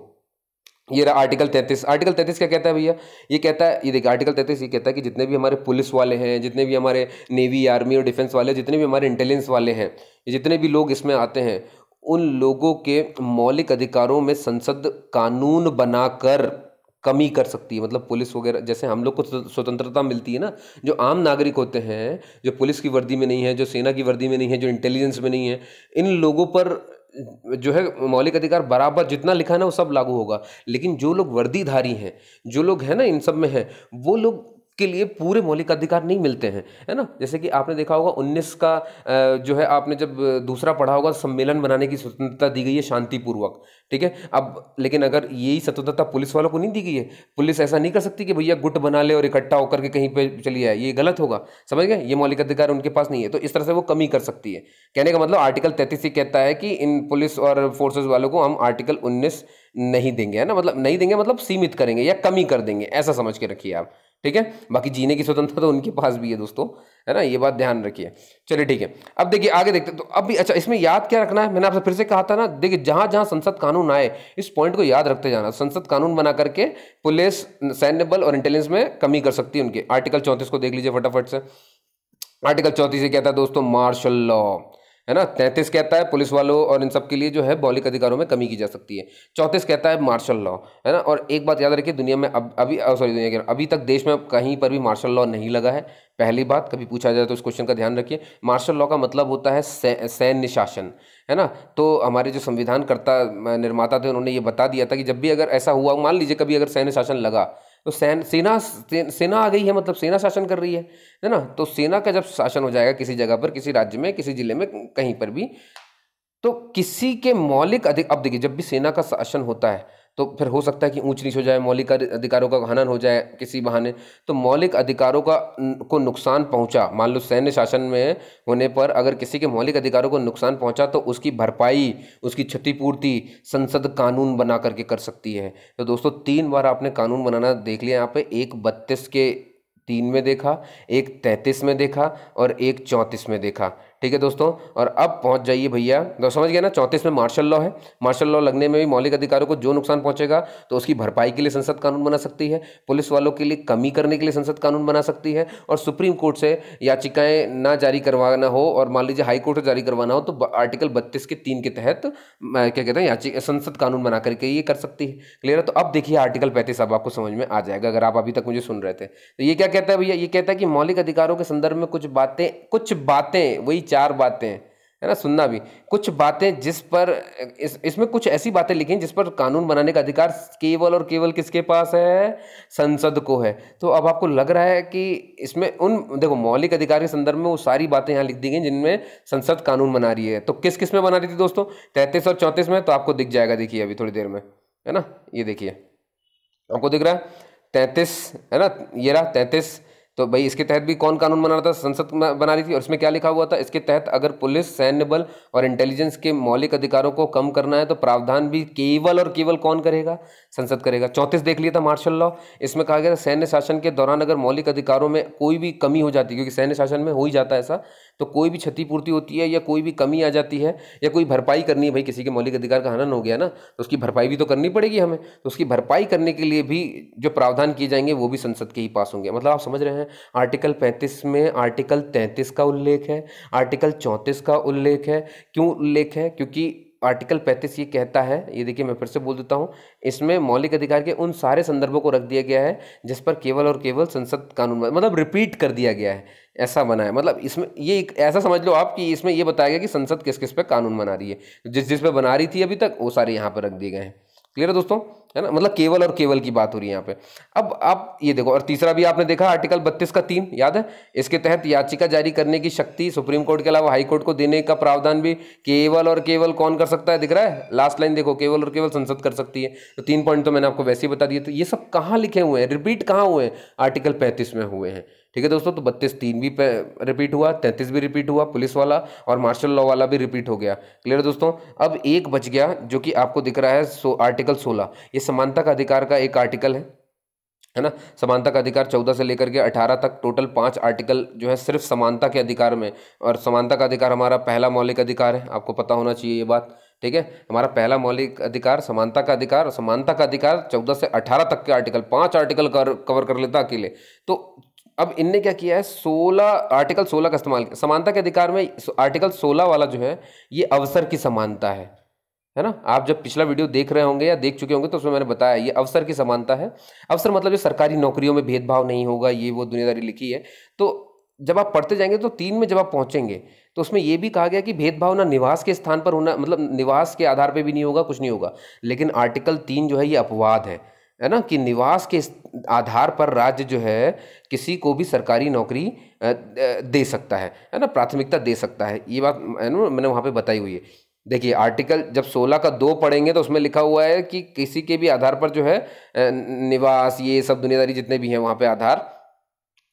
ये रहा आर्टिकल 33। आर्टिकल 33 क्या कहता है भैया? ये कहता है, ये देखिए आर्टिकल 33 ये कहता है कि जितने भी हमारे पुलिस वाले हैं, जितने भी हमारे नेवी आर्मी और डिफेंस वाले, जितने भी हमारे इंटेलिजेंस वाले हैं, जितने भी लोग इसमें आते हैं, उन लोगों के मौलिक अधिकारों में संसद कानून बनाकर कमी कर सकती है। मतलब पुलिस वगैरह, जैसे हम लोग को स्वतंत्रता मिलती है ना, जो आम नागरिक होते हैं, जो पुलिस की वर्दी में नहीं है, जो सेना की वर्दी में नहीं है, जो इंटेलिजेंस में नहीं है, इन लोगों पर जो है मौलिक अधिकार बराबर जितना लिखा है ना वो सब लागू होगा। लेकिन जो लोग वर्दीधारी हैं, जो लोग हैं ना इन सब में हैं, वो लोग के लिए पूरे मौलिक अधिकार नहीं मिलते हैं, है ना। जैसे कि आपने देखा होगा 19 का जो है, आपने जब दूसरा पढ़ा होगा, सम्मेलन बनाने की स्वतंत्रता दी गई है शांतिपूर्वक, ठीक है। अब लेकिन अगर यही स्वतंत्रता पुलिस वालों को नहीं दी गई है, पुलिस ऐसा नहीं कर सकती कि भैया गुट बना ले और इकट्ठा होकर के कहीं पे चली जाए, ये गलत होगा, समझ गए। ये मौलिक अधिकार उनके पास नहीं है, तो इस तरह से वो कमी कर सकती है। कहने का मतलब आर्टिकल 33 ही कहता है कि इन पुलिस और फोर्सेज वालों को हम आर्टिकल 19 नहीं देंगे, है ना। मतलब नहीं देंगे मतलब सीमित करेंगे या कमी कर देंगे, ऐसा समझ के रखिए आप, ठीक है। बाकी जीने की स्वतंत्रता तो उनके पास भी है दोस्तों, है ना, ये बात ध्यान रखिए। चलिए ठीक है, अब देखिए आगे देखते हैं। तो अब भी अच्छा, इसमें याद क्या रखना है, मैंने आपसे फिर से कहा था ना, देखिए जहां जहां संसद कानून आए, इस पॉइंट को याद रखते जाना। संसद कानून बना करके पुलिस, सैन्य बल और इंटेलिजेंस में कमी कर सकती है उनके। आर्टिकल 34 को देख लीजिए फटाफट से। आर्टिकल 34 से कहता है दोस्तों मार्शल लॉ, है ना। 33 कहता है पुलिस वालों और इन सब के लिए जो है मौलिक अधिकारों में कमी की जा सकती है। 34 कहता है मार्शल लॉ, है ना। और एक बात याद रखिए, दुनिया में अभी तक देश में कहीं पर भी मार्शल लॉ नहीं लगा है। पहली बात, कभी पूछा जाए तो इस क्वेश्चन का ध्यान रखिए। मार्शल लॉ का मतलब होता है सैन्य शासन, है ना। तो हमारे जो संविधान कर्ता निर्माता थे, उन्होंने ये बता दिया था कि जब भी अगर ऐसा हुआ, मान लीजिए कभी अगर सैन्य शासन लगा, तो सेना आ गई है, मतलब सेना शासन कर रही है ना। तो सेना का जब शासन हो जाएगा किसी जगह पर, किसी राज्य में, किसी जिले में, कहीं पर भी, तो किसी के मौलिक अब देखिए, जब भी सेना का शासन होता है तो फिर हो सकता है कि ऊंच नीच हो जाए, मौलिक अधिकारों का हनन हो जाए किसी बहाने। तो मौलिक अधिकारों को नुकसान पहुंचा, मान लो सैन्य शासन में होने पर अगर किसी के मौलिक अधिकारों को नुकसान पहुंचा, तो उसकी भरपाई, उसकी क्षतिपूर्ति संसद कानून बना करके कर सकती है। तो दोस्तों 3 बार आपने कानून बनाना देख लिया यहाँ पे। एक 32 के 3 में देखा, एक 33 में देखा और एक 34 में देखा, ठीक है दोस्तों। और अब पहुंच जाइए भैया, तो समझ गए ना, 34 में मार्शल लॉ है। मार्शल लॉ लगने में भी मौलिक अधिकारों को जो नुकसान पहुंचेगा तो उसकी भरपाई के लिए संसद कानून बना सकती है। पुलिस वालों के लिए कमी करने के लिए संसद कानून बना सकती है। और सुप्रीम कोर्ट से याचिकाएं ना जारी करवाना हो, और मान लीजिए हाई कोर्ट से जारी करवाना हो, तो आर्टिकल 32 के 3 के तहत क्या कहते हैं, याचिका संसद कानून बना करके ये कर सकती है। क्लियर है। तो अब देखिए आर्टिकल 35 अब आपको समझ में आ जाएगा, अगर आप अभी तक मुझे सुन रहे थे। तो ये क्या कहता है भैया? ये कहता है कि मौलिक अधिकारों के संदर्भ में कुछ बातें, वही 4 बातें, है ना, सुनना भी, कुछ बातें जिस पर इसमें कुछ ऐसी बातें लिखी जिस पर कानून बनाने का अधिकार केवल और केवल किसके पास है? संसद को है। तो अब आपको लग रहा है कि इसमें देखो मौलिक अधिकार के संदर्भ में वो सारी बातें यहाँ लिख दी गई जिनमें संसद कानून बना रही है। तो किस किस में बना रही थी दोस्तों? 33 और 34 में। तो आपको दिख जाएगा, देखिए अभी थोड़ी देर में, है ना, ये देखिए आपको दिख रहा है 33, है ना, ये रहा 33। तो भाई इसके तहत भी कौन कानून बना रहा था? संसद बना रही थी। और इसमें क्या लिखा हुआ था? इसके तहत अगर पुलिस, सैन्य बल और इंटेलिजेंस के मौलिक अधिकारों को कम करना है तो प्रावधान भी केवल और केवल कौन करेगा? संसद करेगा। 34 देख लिया था मार्शल लॉ। इसमें कहा गया था सैन्य शासन के दौरान अगर मौलिक अधिकारों में कोई भी कमी हो जाती है, क्योंकि सैन्य शासन में हो ही जाता है ऐसा, तो कोई भी क्षतिपूर्ति होती है या कोई भी कमी आ जाती है या कोई भरपाई करनी है, भाई किसी के मौलिक अधिकार का हनन हो गया ना, तो उसकी भरपाई भी तो करनी पड़ेगी हमें। तो उसकी भरपाई करने के लिए भी जो प्रावधान किए जाएंगे वो भी संसद के ही पास होंगे। मतलब आप समझ रहे हैं, आर्टिकल 35 में आर्टिकल 33 का उल्लेख है, आर्टिकल 34 का उल्लेख है। क्यों उल्लेख है? क्योंकि आर्टिकल 35 ये कहता है, ये देखिए मैं फिर से बोल देता हूँ, इसमें मौलिक अधिकार के उन सारे संदर्भों को रख दिया गया है जिस पर केवल और केवल संसद कानून, मतलब रिपीट कर दिया गया है, ऐसा बना है। मतलब इसमें ये ऐसा समझ लो आप कि इसमें ये बताया गया कि संसद किस किस पे कानून बना रही है, जिस जिस पे बना रही थी अभी तक वो सारे यहाँ पर रख दिए गए हैं। क्लियर है दोस्तों, है ना, मतलब केवल और केवल की बात हो रही है यहाँ पे। अब आप ये देखो, और तीसरा भी आपने देखा आर्टिकल 32 का 3, याद है? इसके तहत याचिका जारी करने की शक्ति सुप्रीम कोर्ट के अलावा हाई कोर्ट को देने का प्रावधान भी केवल और केवल कौन कर सकता है? दिख रहा है लास्ट लाइन देखो, केवल और केवल संसद कर सकती है। तो 3 पॉइंट तो मैंने आपको वैसे ही बता दिए। तो ये सब कहाँ लिखे हुए हैं, रिपीट कहाँ हुए हैं? आर्टिकल 35 में हुए हैं। ठीक है दोस्तों, तो 32(3) भी रिपीट हुआ, 33 भी रिपीट हुआ, पुलिस वाला और मार्शल लॉ वाला भी रिपीट हो गया। क्लियर है दोस्तों। अब एक बच गया जो कि आपको दिख रहा है, आर्टिकल 16। ये समानता का अधिकार का एक आर्टिकल है ना। समानता का अधिकार 14 से लेकर के 18 तक टोटल 5 आर्टिकल जो है सिर्फ समानता के अधिकार में। और समानता का अधिकार हमारा पहला मौलिक अधिकार है, आपको पता होना चाहिए ये बात। ठीक है। हमारा पहला मौलिक अधिकार समानता का अधिकार, और समानता का अधिकार 14 से 18 तक के आर्टिकल, 5 आर्टिकल कवर कर लेता अकेले। तो अब इनने क्या किया है, 16 आर्टिकल 16 का इस्तेमाल किया। समानता के अधिकार में आर्टिकल 16 वाला जो है ये अवसर की समानता है ना। आप जब पिछला वीडियो देख रहे होंगे या देख चुके होंगे तो उसमें मैंने बताया ये अवसर की समानता है। अवसर मतलब ये सरकारी नौकरियों में भेदभाव नहीं होगा, ये वो दुनियादारी लिखी है। तो जब आप पढ़ते जाएंगे तो 3 में जब आप पहुंचेंगे तो उसमें यह भी कहा गया कि भेदभाव ना निवास के स्थान पर होना, मतलब निवास के आधार पे भी नहीं होगा, कुछ नहीं होगा। लेकिन आर्टिकल 3 जो है ये अपवाद है ना, कि निवास के आधार पर राज्य जो है किसी को भी सरकारी नौकरी दे सकता है ना, प्राथमिकता दे सकता है। ये बात मैंने वहाँ पे बताई हुई है। देखिए आर्टिकल जब 16 का 2 पढ़ेंगे तो उसमें लिखा हुआ है कि किसी के भी आधार पर जो है निवास, ये सब दुनियादारी जितने भी हैं वहाँ पे आधार,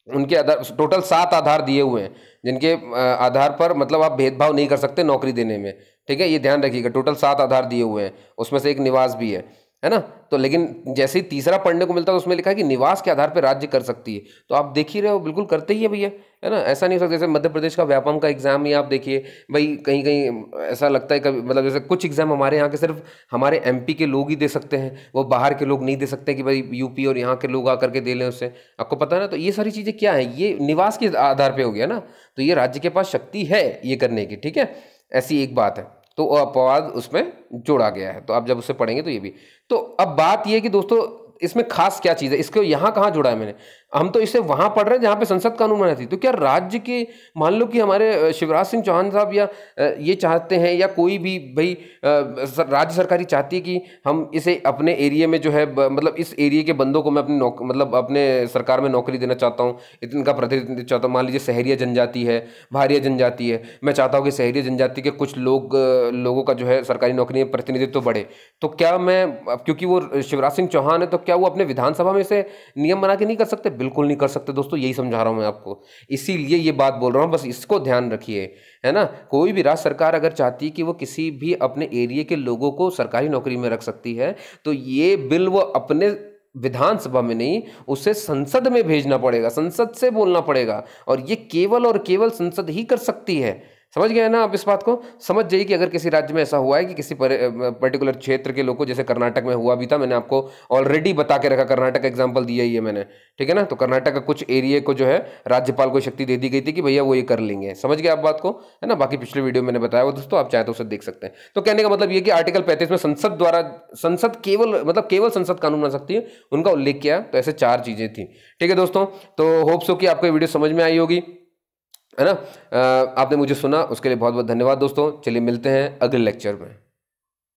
उनके आधार टोटल 7 आधार दिए हुए हैं जिनके आधार पर मतलब आप भेदभाव नहीं कर सकते नौकरी देने में। ठीक है, ये ध्यान रखिएगा, टोटल 7 आधार दिए हुए हैं, उसमें से एक निवास भी है ना। तो लेकिन जैसे ही तीसरा पढ़ने को मिलता है उसमें लिखा है कि निवास के आधार पर राज्य कर सकती है। तो आप देख ही रहे हो, बिल्कुल करते ही है भैया, है ना। ऐसा नहीं हो सकता, जैसे मध्य प्रदेश का व्यापम का एग्जाम ही आप देखिए भाई, कहीं कहीं ऐसा लगता है कभी, मतलब जैसे कुछ एग्जाम हमारे यहाँ के सिर्फ हमारे एमपी के लोग ही दे सकते हैं, वो बाहर के लोग नहीं दे सकते कि भाई यूपी और यहाँ के लोग आकर के दे लें उससे, आपको पता है ना। तो ये सारी चीज़ें क्या है, ये निवास के आधार पर हो गया ना, तो ये राज्य के पास शक्ति है ये करने की। ठीक है, ऐसी एक बात है, तो अपवाद उसमें जोड़ा गया है। तो आप जब उसे पढ़ेंगे तो ये भी। तो अब बात ये है कि दोस्तों इसमें खास क्या चीज़ है, इसको यहाँ कहाँ जोड़ा है मैंने। हम तो इसे वहाँ पढ़ रहे हैं जहाँ पे संसद कानून बना थी। तो क्या राज्य के, मान लो कि हमारे शिवराज सिंह चौहान साहब या ये चाहते हैं, या कोई भी भाई राज्य सरकारी चाहती है कि हम इसे अपने एरिया में जो है मतलब इस एरिया के बंदों को मैं अपनी मतलब अपने सरकार में नौकरी देना चाहता हूँ, इनका प्रतिनिधित्व चाहता हूँ। मान लीजिए सहरिया जनजाति है, भारिया जनजाति है, मैं चाहता हूँ कि सहरिया जनजाति के कुछ लोगों का जो है सरकारी नौकरी में प्रतिनिधित्व बढ़े। तो क्या मैं, क्योंकि वो शिवराज सिंह चौहान है, तो क्या वो अपने विधानसभा में से नियम बना के नहीं कर सकते? बिल्कुल नहीं कर सकते दोस्तों, यही समझा रहा हूं मैं आपको, इसीलिए ये बात बोल रहा हूं, बस इसको ध्यान रखिए, है ना। कोई भी राज्य सरकार अगर चाहती है कि वो किसी भी अपने एरिया के लोगों को सरकारी नौकरी में रख सकती है, तो ये बिल वो अपने विधानसभा में नहीं, उसे संसद में भेजना पड़ेगा, संसद से बोलना पड़ेगा, और ये केवल और केवल संसद ही कर सकती है। समझ गए ना आप इस बात को? समझ जाइए कि अगर किसी राज्य में ऐसा हुआ है कि किसी पर्टिकुलर क्षेत्र के लोगों, जैसे कर्नाटक में हुआ भी था, मैंने आपको ऑलरेडी बता के रखा, कर्नाटक का एग्जांपल दिया ही है मैंने, ठीक है ना। तो कर्नाटक का कुछ एरिया को जो है राज्यपाल को शक्ति दे दी गई थी कि भैया वो ये कर लेंगे। समझ गए आप बात को, है ना। बाकी पिछले वीडियो मैंने बताया वो दोस्तों, आप चाहे तो उसे देख सकते हैं। तो कहने का मतलब ये कि आर्टिकल 35 में संसद द्वारा, संसद केवल संसद कानून बना सकती है, उनका उल्लेख किया। तो ऐसे 4 चीजें थी। ठीक है दोस्तों, तो होप सो कि आपको ये वीडियो समझ में आई होगी, है ना। आपने मुझे सुना उसके लिए बहुत बहुत धन्यवाद दोस्तों। चलिए मिलते हैं अगले लेक्चर में।